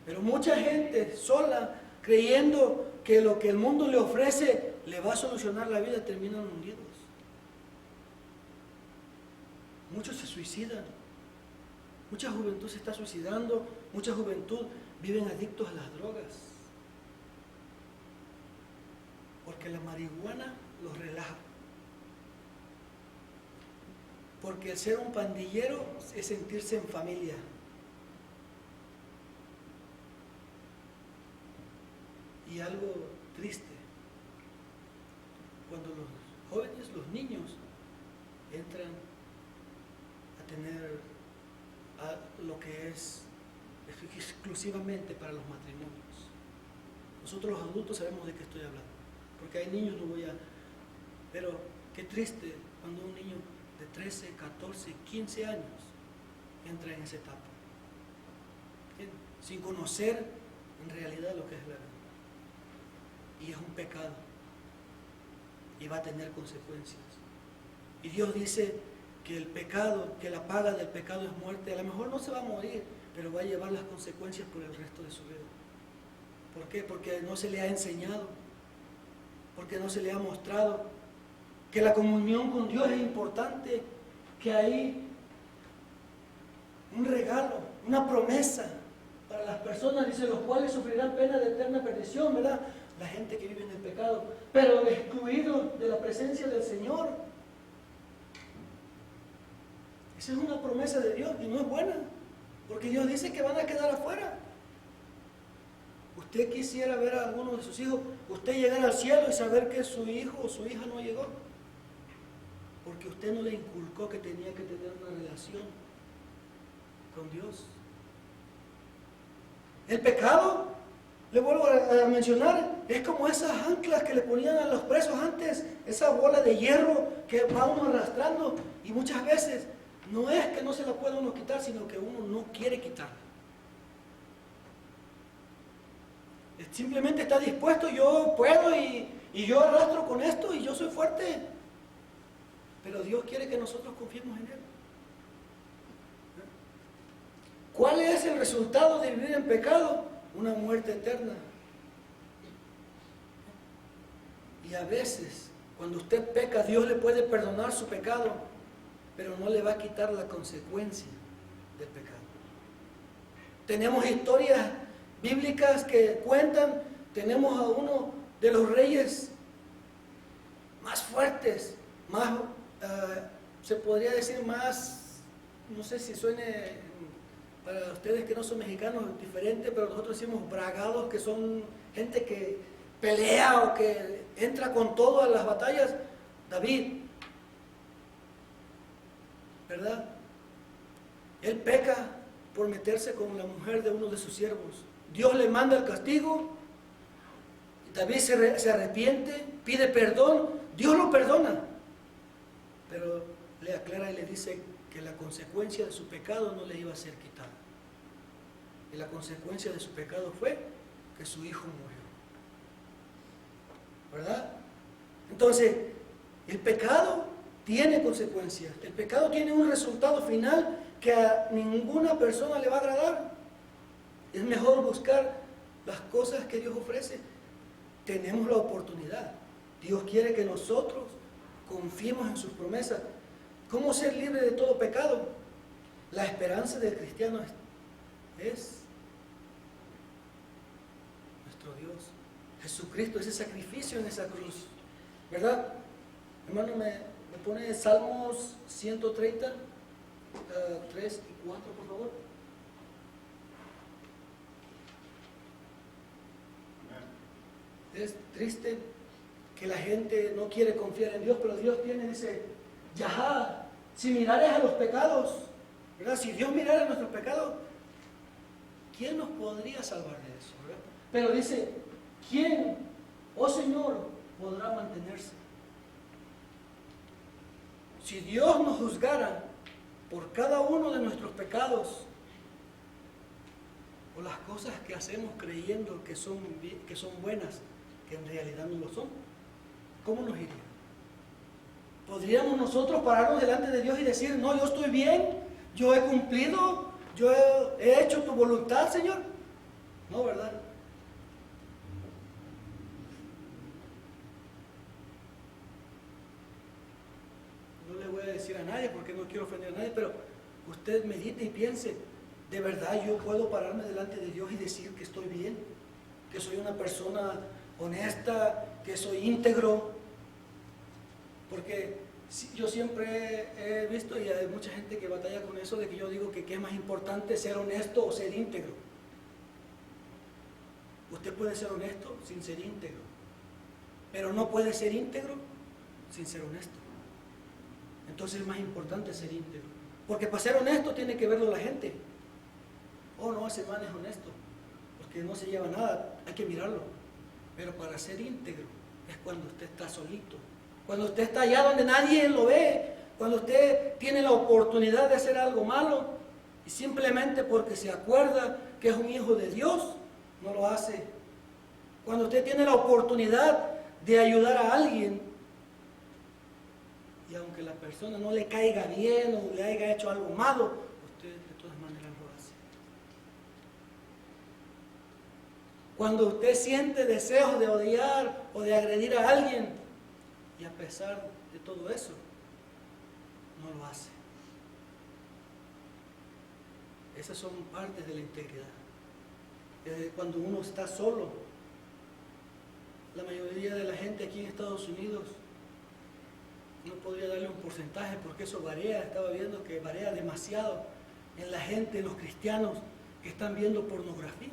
Pero mucha gente sola, creyendo que lo que el mundo le ofrece le va a solucionar la vida, terminan hundidos. Muchos se suicidan, mucha juventud se está suicidando, mucha juventud viven adictos a las drogas. Porque la marihuana los relaja. Porque el ser un pandillero es sentirse en familia. Y algo triste, cuando los jóvenes, los niños, entran a tener lo que es exclusivamente para los matrimonios. Nosotros los adultos sabemos de qué estoy hablando, porque hay niños, no voy a... Pero qué triste cuando un niño de 13, 14, 15 años entra en esa etapa, sin conocer en realidad lo que es la vida. Y es un pecado y va a tener consecuencias. Y Dios dice que el pecado, que la paga del pecado es muerte. A lo mejor no se va a morir, pero va a llevar las consecuencias por el resto de su vida. ¿Por qué? Porque no se le ha enseñado, porque no se le ha mostrado que la comunión con Dios es importante, que hay un regalo, una promesa para las personas, dice, los cuales sufrirán pena de eterna perdición, ¿verdad? La gente que vive en el pecado, pero excluido de la presencia del Señor. Esa es una promesa de Dios y no es buena, porque Dios dice que van a quedar afuera. Usted quisiera ver a alguno de sus hijos, usted llegar al cielo y saber que su hijo o su hija no llegó, porque usted no le inculcó que tenía que tener una relación con Dios. El pecado, le vuelvo a mencionar, es como esas anclas que le ponían a los presos antes, esa bola de hierro que va uno arrastrando, y muchas veces no es que no se la pueda uno quitar, sino que uno no quiere quitarla. Simplemente está dispuesto, yo puedo y yo arrastro con esto y yo soy fuerte. Pero Dios quiere que nosotros confiemos en Él. ¿Cuál es el resultado de vivir en pecado? Una muerte eterna. Y a veces, cuando usted peca, Dios le puede perdonar su pecado, pero no le va a quitar la consecuencia del pecado. Tenemos historias bíblicas que cuentan, tenemos a uno de los reyes más fuertes, más, se podría decir más, no sé si suene para ustedes que no son mexicanos diferente, pero nosotros decimos bragados, que son gente que pelea o que entra con todo a las batallas. David, ¿verdad? Él peca por meterse con la mujer de uno de sus siervos. Dios le manda el castigo, David se arrepiente, pide perdón, Dios lo perdona, pero le aclara y le dice que la consecuencia de su pecado no le iba a ser quitada. Y la consecuencia de su pecado fue que su hijo murió. ¿Verdad? Entonces, el pecado tiene consecuencias. El pecado tiene un resultado final que a ninguna persona le va a agradar. Es mejor buscar las cosas que Dios ofrece. Tenemos la oportunidad. Dios quiere que nosotros confiemos en sus promesas. ¿Cómo ser libre de todo pecado? La esperanza del cristiano es nuestro Dios. Jesucristo, ese sacrificio en esa cruz. ¿Verdad? Hermano, me pone Salmos 130, 3 y 4, por favor. Es triste que la gente no quiere confiar en Dios, pero Dios tiene ese Yahá. Si mirares a los pecados, ¿verdad? Si Dios mirara a nuestros pecados, ¿quién nos podría salvar de eso? ¿Verdad? Pero dice, ¿quién, oh Señor, podrá mantenerse? Si Dios nos juzgara por cada uno de nuestros pecados, o las cosas que hacemos creyendo que son buenas, que en realidad no lo son, ¿cómo nos iría? ¿Podríamos nosotros pararnos delante de Dios y decir, no, yo estoy bien, yo he cumplido, yo he hecho tu voluntad, Señor? No, ¿verdad? No le voy a decir a nadie porque no quiero ofender a nadie, pero usted medite y piense, ¿de verdad yo puedo pararme delante de Dios y decir que estoy bien? Que soy una persona honesta, que soy íntegro. Porque yo siempre he visto, y hay mucha gente que batalla con eso, de que yo digo que es más importante ser honesto o ser íntegro. Usted puede ser honesto sin ser íntegro, pero no puede ser íntegro sin ser honesto. Entonces es más importante ser íntegro, porque para ser honesto tiene que verlo la gente. Oh, no, ese man es honesto, porque no se lleva nada, hay que mirarlo. Pero para ser íntegro es cuando usted está solito, cuando usted está allá donde nadie lo ve, cuando usted tiene la oportunidad de hacer algo malo y simplemente porque se acuerda que es un hijo de Dios, no lo hace. Cuando usted tiene la oportunidad de ayudar a alguien y aunque la persona no le caiga bien o le haya hecho algo malo, usted de todas maneras lo hace. Cuando usted siente deseos de odiar o de agredir a alguien y a pesar de todo eso, no lo hace. Esas son partes de la integridad. Cuando uno está solo, la mayoría de la gente aquí en Estados Unidos, no podría darle un porcentaje porque eso varía. Estaba viendo que varía demasiado en la gente, en los cristianos que están viendo pornografía.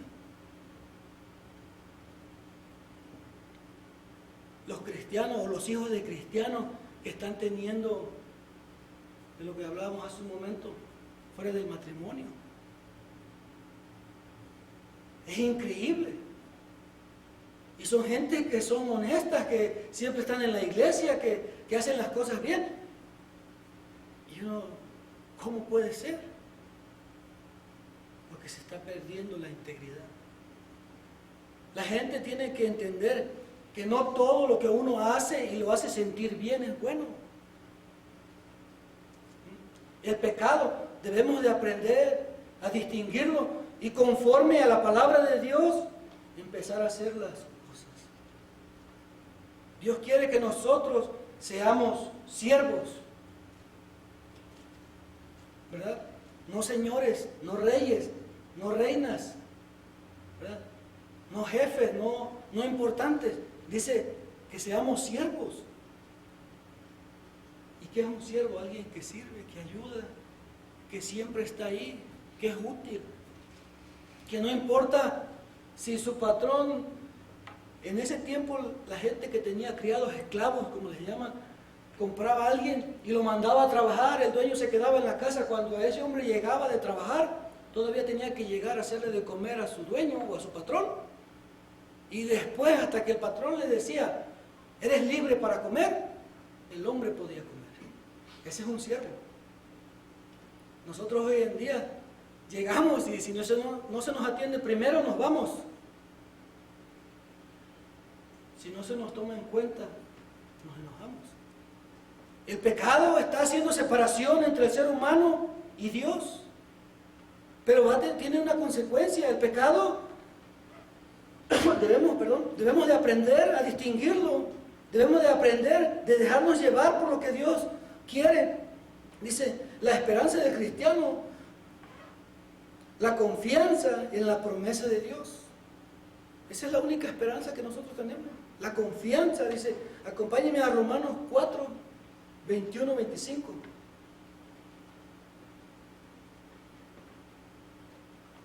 Los cristianos o los hijos de cristianos que están teniendo, de lo que hablábamos hace un momento, fuera del matrimonio. Es increíble. Y son gente que son honestas, que siempre están en la iglesia, que hacen las cosas bien. Y uno, ¿cómo puede ser? Porque se está perdiendo la integridad. La gente tiene que entender que no todo lo que uno hace y lo hace sentir bien es bueno. El pecado debemos de aprender a distinguirlo y conforme a la palabra de Dios empezar a hacer las cosas. Dios quiere que nosotros seamos siervos. ¿verdad? No señores, no reyes, no reinas, ¿verdad? No jefes, no importantes. Dice que seamos siervos. ¿Y qué es un siervo? Alguien que sirve, que ayuda, que siempre está ahí, que es útil, que no importa si su patrón, en ese tiempo la gente que tenía criados esclavos, como les llaman, compraba a alguien y lo mandaba a trabajar, el dueño se quedaba en la casa. Cuando ese hombre llegaba de trabajar, todavía tenía que llegar a hacerle de comer a su dueño o a su patrón. Y después, hasta que el patrón le decía, eres libre para comer, el hombre podía comer. Ese es un siervo. Nosotros hoy en día llegamos y si no se nos atiende primero, nos vamos. Si no se nos toma en cuenta, nos enojamos. El pecado está haciendo separación entre el ser humano y Dios. Pero tiene una consecuencia. El pecado, debemos de aprender a distinguirlo. Debemos de aprender de dejarnos llevar por lo que Dios quiere. Dice, la esperanza del cristiano, la confianza en la promesa de Dios. Esa es la única esperanza que nosotros tenemos. La confianza, dice, acompáñenme a Romanos 4, 21, 25.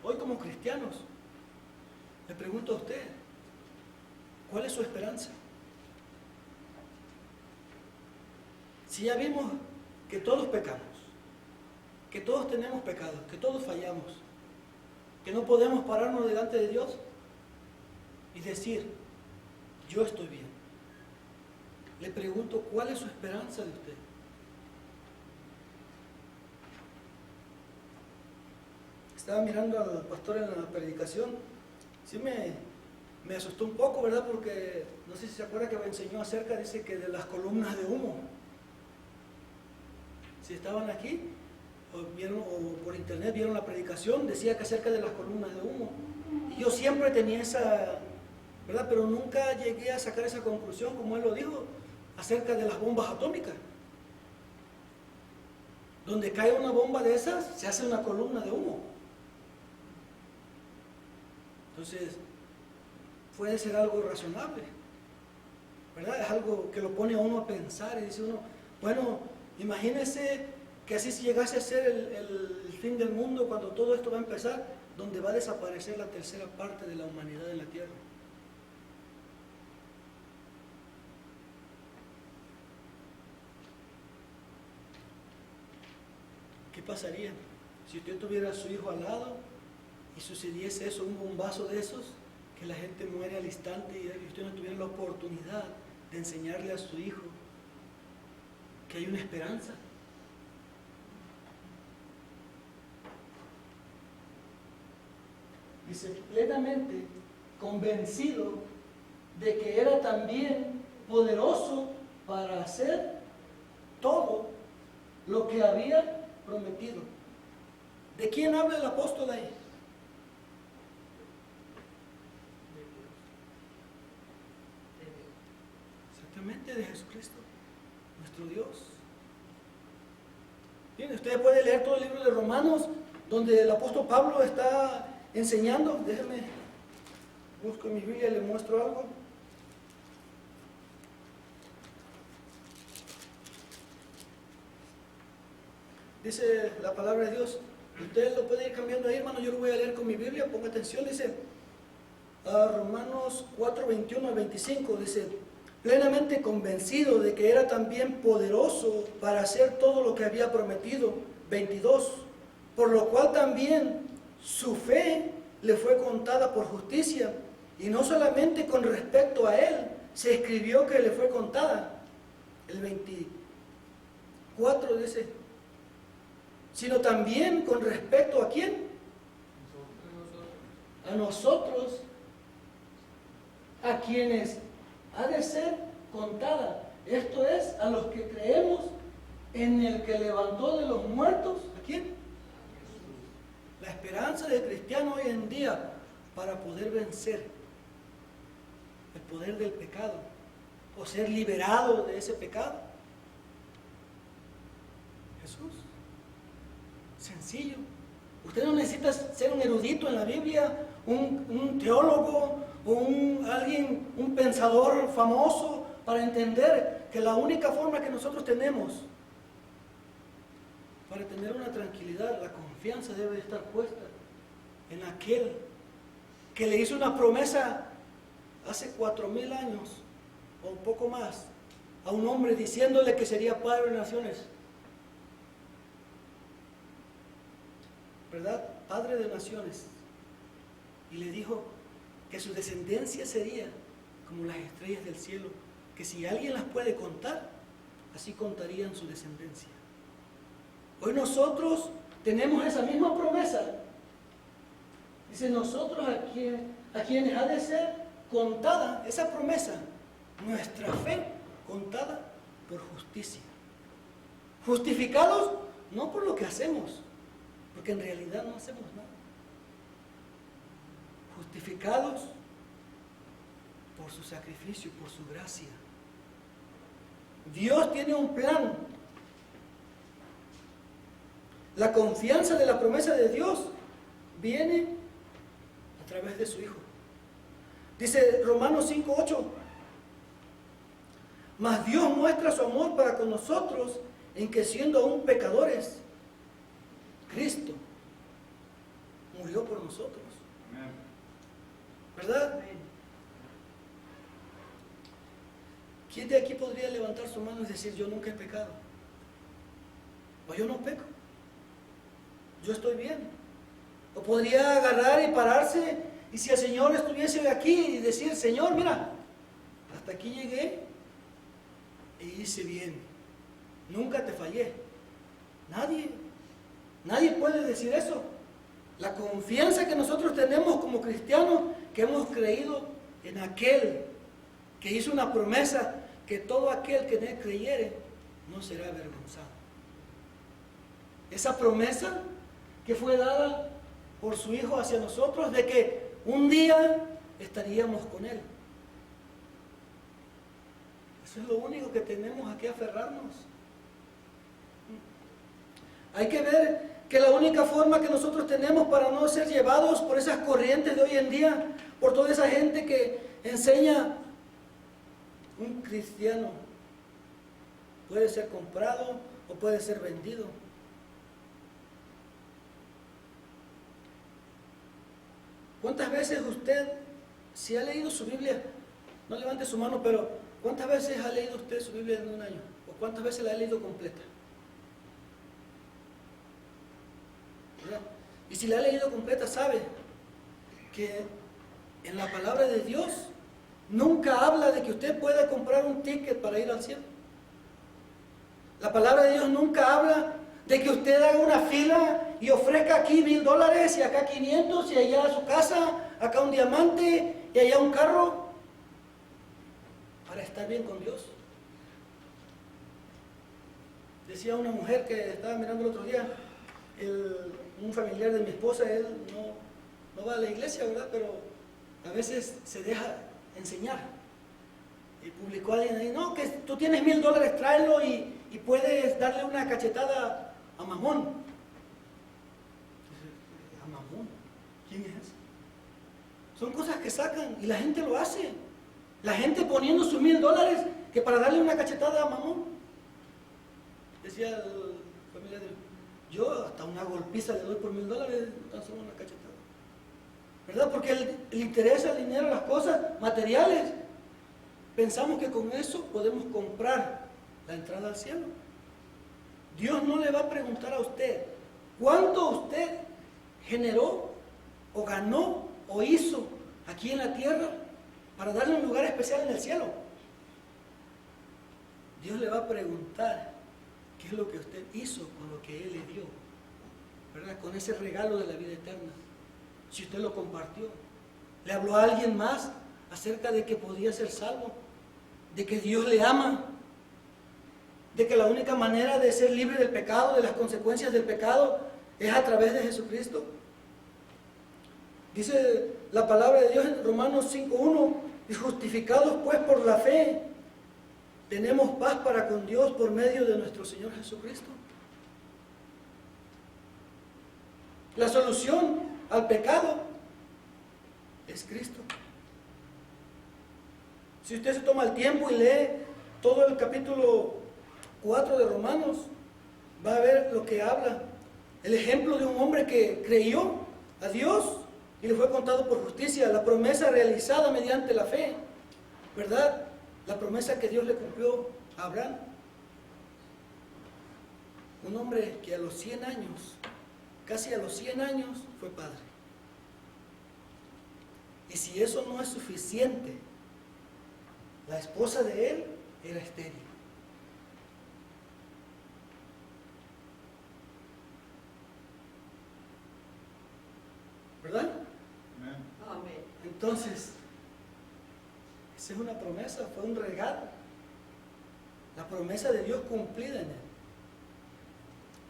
Hoy como cristianos, le pregunto a usted, ¿cuál es su esperanza? Si ya vimos que todos pecamos, que todos tenemos pecado, que todos fallamos, que no podemos pararnos delante de Dios y decir, yo estoy bien. Le pregunto, ¿cuál es su esperanza de usted? Estaba mirando al pastor en la predicación, sí me asustó un poco, ¿verdad? Porque no sé si se acuerda que me enseñó acerca, dice que de las columnas de humo. Si estaban aquí o por internet vieron la predicación, decía que acerca de las columnas de humo. Y yo siempre tenía esa, ¿verdad? Pero nunca llegué a sacar esa conclusión, como él lo dijo, acerca de las bombas atómicas. Donde cae una bomba de esas, se hace una columna de humo. Entonces, puede ser algo razonable, ¿verdad? Es algo que lo pone a uno a pensar y dice uno, bueno, imagínese que así si llegase a ser el fin del mundo, cuando todo esto va a empezar, donde va a desaparecer la tercera parte de la humanidad en la tierra. ¿Qué pasaría si usted tuviera a su hijo al lado y sucediese eso, un bombazo de esos, que la gente muere al instante y usted no tuviera la oportunidad de enseñarle a su hijo que hay una esperanza? Dice, plenamente convencido de que era también poderoso para hacer todo lo que había prometido. ¿De quién habla el apóstol ahí? Exactamente, de Jesucristo, nuestro Dios. Bien, usted puede leer todo el libro de Romanos, donde el apóstol Pablo está enseñando. Déjenme, busco en mi Biblia y le muestro algo. Dice la palabra de Dios. Usted lo puede ir cambiando ahí, hermano. Yo lo voy a leer con mi Biblia, ponga atención. Dice Romanos 4, 21 al 25. Dice, plenamente convencido de que era también poderoso para hacer todo lo que había prometido. 22. Por lo cual también su fe le fue contada por justicia. Y no solamente con respecto a él se escribió que le fue contada. El 24 dice, sino también con respecto a quién? A nosotros, a quienes ha de ser contada. Esto es, a los que creemos en el que levantó de los muertos. ¿A quién? La esperanza del cristiano hoy en día para poder vencer el poder del pecado o ser liberado de ese pecado. Jesús. Sencillo. Usted no necesita ser un erudito en la Biblia, un teólogo o un pensador famoso para entender que la única forma que nosotros tenemos para tener una tranquilidad, la confianza debe estar puesta en aquel que le hizo una promesa hace 4,000 años o un poco más a un hombre diciéndole que sería padre de naciones. ¿Verdad? Padre de naciones. Y le dijo que su descendencia sería como las estrellas del cielo, que si alguien las puede contar, así contarían su descendencia. Hoy nosotros tenemos esa misma promesa. Dice, nosotros a quienes ha de ser contada esa promesa, nuestra fe contada por justicia. Justificados no por lo que hacemos, porque en realidad no hacemos nada. Justificados por su sacrificio, por su gracia. Dios tiene un plan. La confianza de la promesa de Dios viene a través de su Hijo. Dice Romanos 5:8, mas Dios muestra su amor para con nosotros en que siendo aún pecadores, Cristo murió por nosotros. ¿Verdad? ¿Quién de aquí podría levantar su mano y decir, yo nunca he pecado? O yo no peco. Yo estoy bien. O podría agarrar y pararse, y si el Señor estuviese aquí y decir, Señor, mira, hasta aquí llegué e hice bien. Nunca te fallé. Nadie puede decir eso. La confianza que nosotros tenemos como cristianos, que hemos creído en aquel que hizo una promesa, que todo aquel que en él creyere no será avergonzado. Esa promesa que fue dada por su Hijo hacia nosotros, de que un día estaríamos con Él. Eso es lo único que tenemos a que aferrarnos. Hay que ver que la única forma que nosotros tenemos para no ser llevados por esas corrientes de hoy en día, por toda esa gente que enseña, un cristiano puede ser comprado o puede ser vendido. ¿Cuántas veces usted, si ha leído su Biblia, no levante su mano, pero ¿cuántas veces ha leído usted su Biblia en un año? ¿O cuántas veces la ha leído completa? ¿Verdad? Y si la ha leído completa, sabe que en la palabra de Dios nunca habla de que usted pueda comprar un ticket para ir al cielo. La palabra de Dios nunca habla de que usted haga una fila y ofrezca aquí $1,000 y acá 500 y allá su casa, acá un diamante y allá un carro para estar bien con Dios. Decía una mujer que estaba mirando el otro día, un familiar de mi esposa, él no va a la iglesia, ¿verdad? Pero a veces se deja enseñar. Y publicó alguien ahí, no, que tú tienes $1,000, tráelo y puedes darle una cachetada a Mamón. ¿A Mamón? ¿Quién es ese? Son cosas que sacan y la gente lo hace. La gente poniendo sus $1,000 que para darle una cachetada a Mamón. Decía el familiar de él, yo hasta una golpiza le doy por $1,000, tan solo una cachetada. ¿Verdad? Porque le interesa el dinero, las cosas materiales. Pensamos que con eso podemos comprar la entrada al cielo. Dios no le va a preguntar a usted cuánto usted generó o ganó o hizo aquí en la tierra para darle un lugar especial en el cielo. Dios le va a preguntar qué es lo que usted hizo con lo que Él le dio, ¿verdad? Con ese regalo de la vida eterna. Si usted lo compartió, le habló a alguien más acerca de que podía ser salvo, de que Dios le ama, de que la única manera de ser libre del pecado, de las consecuencias del pecado, es a través de Jesucristo. Dice la palabra de Dios en Romanos 5:1, y justificados pues por la fe, tenemos paz para con Dios por medio de nuestro Señor Jesucristo. La solución al pecado es Cristo. Si usted se toma el tiempo y lee todo el capítulo 4 de Romanos, va a ver lo que habla. El ejemplo de un hombre que creyó a Dios y le fue contado por justicia, la promesa realizada mediante la fe, ¿verdad? La promesa que Dios le cumplió a Abraham. Un hombre que a los 100 años, casi a los 100 años, fue padre. Y si eso no es suficiente, la esposa de él era estéril. ¿Verdad? Amén. Entonces, esa es una promesa, fue un regalo. La promesa de Dios cumplida en él.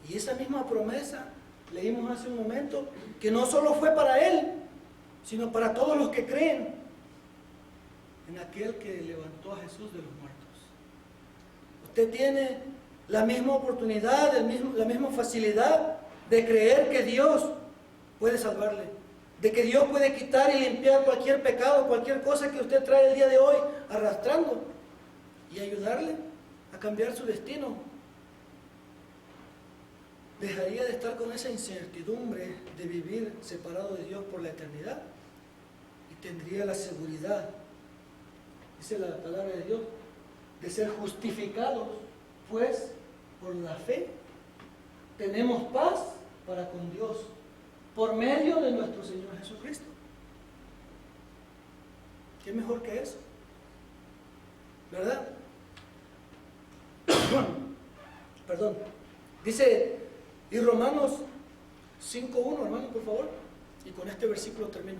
Y esa misma promesa, leímos hace un momento, que no solo fue para él, sino para todos los que creen en aquel que levantó a Jesús de los muertos. Usted tiene la misma oportunidad, la misma facilidad de creer que Dios puede salvarle, de que Dios puede quitar y limpiar cualquier pecado, cualquier cosa que usted trae el día de hoy arrastrando y ayudarle a cambiar su destino. Dejaría de estar con esa incertidumbre de vivir separado de Dios por la eternidad y tendría la seguridad, dice la palabra de Dios, de ser justificados, pues por la fe tenemos paz para con Dios por medio de nuestro Señor Jesucristo. ¿Qué mejor que eso? ¿Verdad? Perdón. Dice, y Romanos 5:1, hermano, por favor. Y con este versículo termino.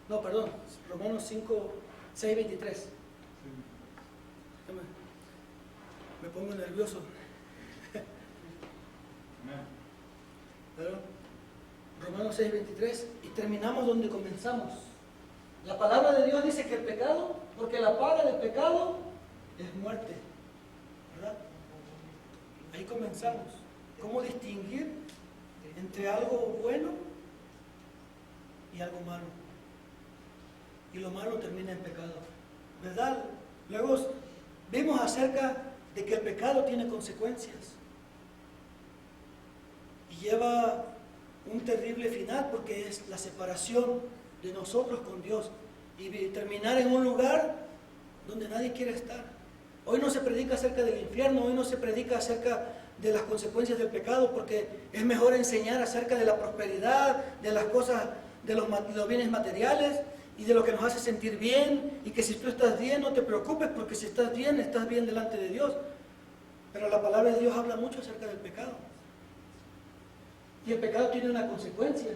No, perdón. Romanos 6:23. Me pongo nervioso. Pero Romanos 6:23, y terminamos donde comenzamos. La palabra de Dios dice que el pecado, porque la paga del pecado es muerte, ¿verdad? Ahí comenzamos. ¿Cómo distinguir entre algo bueno y algo malo? Y lo malo termina en pecado, ¿verdad? Luego vimos acerca de que el pecado tiene consecuencias y lleva un terrible final, porque es la separación de nosotros con Dios y terminar en un lugar donde nadie quiere estar. Hoy no se predica acerca del infierno, hoy no se predica acerca de las consecuencias del pecado, porque es mejor enseñar acerca de la prosperidad, de las cosas, de los bienes materiales y de lo que nos hace sentir bien, y que si tú estás bien no te preocupes, porque si estás bien delante de Dios. Pero la palabra de Dios habla mucho acerca del pecado. Y el pecado tiene una consecuencia,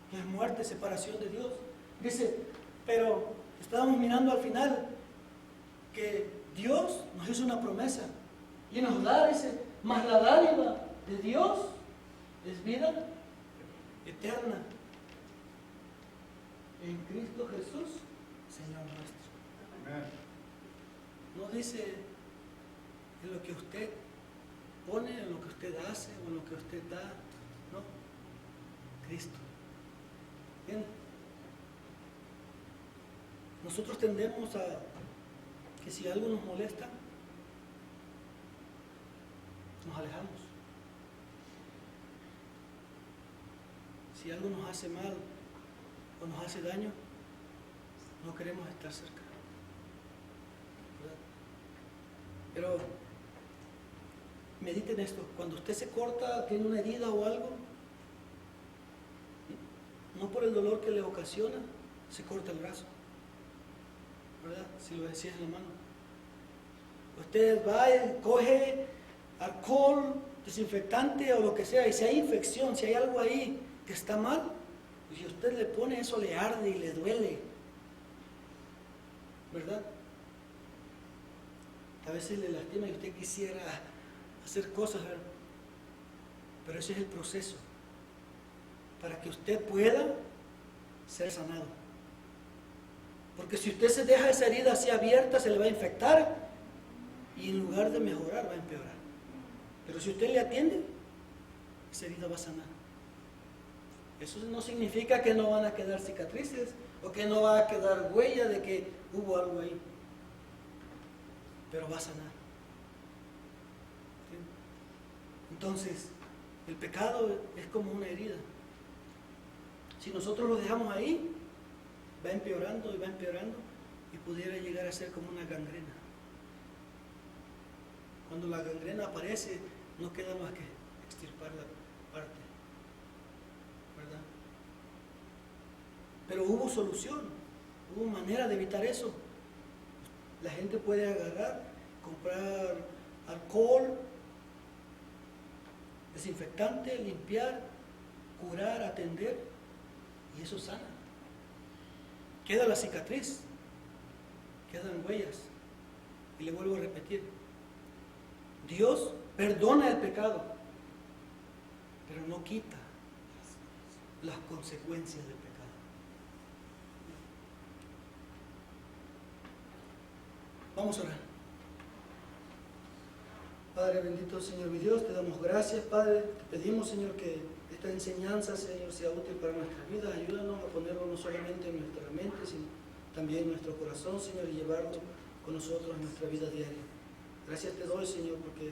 que es muerte, separación de Dios. Dice, pero estábamos mirando al final que Dios nos hizo una promesa y nos da, dice, mas la dádiva de Dios es vida eterna en Cristo Jesús, Señor nuestro. Amén. No dice en lo que usted pone, en lo que usted hace o en lo que usted da, no, Cristo. Bien. Nosotros tendemos a que si algo nos molesta, nos alejamos. Si algo nos hace mal o nos hace daño, no queremos estar cerca. ¿Verdad? Pero mediten esto: cuando usted se corta, tiene una herida o algo, no por el dolor que le ocasiona, se corta el brazo, ¿verdad? Si lo decía en la mano. Usted va y coge alcohol, desinfectante o lo que sea, y si hay infección, si hay algo ahí que está mal, y si usted le pone eso, le arde y le duele, ¿verdad? A veces le lastima y usted quisiera hacer cosas, ¿verdad? Pero ese es el proceso para que usted pueda ser sanado. Porque si usted se deja esa herida así abierta, se le va a infectar y en lugar de mejorar va a empeorar. Pero si usted le atiende, esa herida va a sanar. Eso no significa que no van a quedar cicatrices o que no va a quedar huella de que hubo algo ahí, pero va a sanar. ¿Sí? Entonces, el pecado es como una herida. Si nosotros lo dejamos ahí, va empeorando y pudiera llegar a ser como una gangrena. Cuando la gangrena aparece, no queda más que extirpar la parte, ¿verdad? Pero hubo solución, hubo manera de evitar eso. La gente puede agarrar, comprar alcohol, desinfectante, limpiar, curar, atender, y eso sana. Queda la cicatriz, quedan huellas. Y le vuelvo a repetir, Dios perdona el pecado, pero no quita las consecuencias del pecado. Vamos a orar. Padre bendito, Señor mi Dios, te damos gracias, Padre. Te pedimos, Señor, que esta enseñanza, Señor, sea útil para nuestras vidas. Ayúdanos a ponerlo no solamente en nuestra mente, sino también en nuestro corazón, Señor, y llevarlo con nosotros en nuestra vida diaria. Gracias te doy, Señor, porque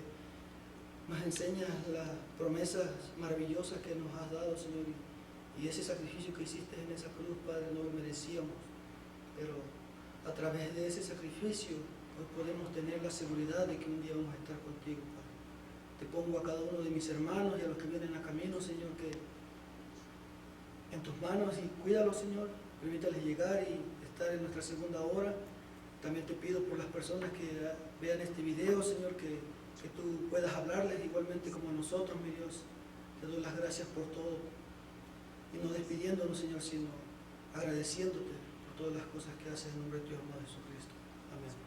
nos enseñas las promesas maravillosas que nos has dado, Señor, y ese sacrificio que hiciste en esa cruz, Padre, no lo merecíamos, pero a través de ese sacrificio hoy podemos tener la seguridad de que un día vamos a estar contigo, Padre. Te pongo a cada uno de mis hermanos y a los que vienen a camino, Señor, que en tus manos, y cuídalos, Señor, permítales llegar y estar en nuestra segunda hora. También te pido por las personas que vean este video, Señor, que tú puedas hablarles igualmente como a nosotros, mi Dios. Te doy las gracias por todo. Y no despidiéndonos, Señor, sino agradeciéndote por todas las cosas que haces en nombre de tu hermano Jesucristo. Amén.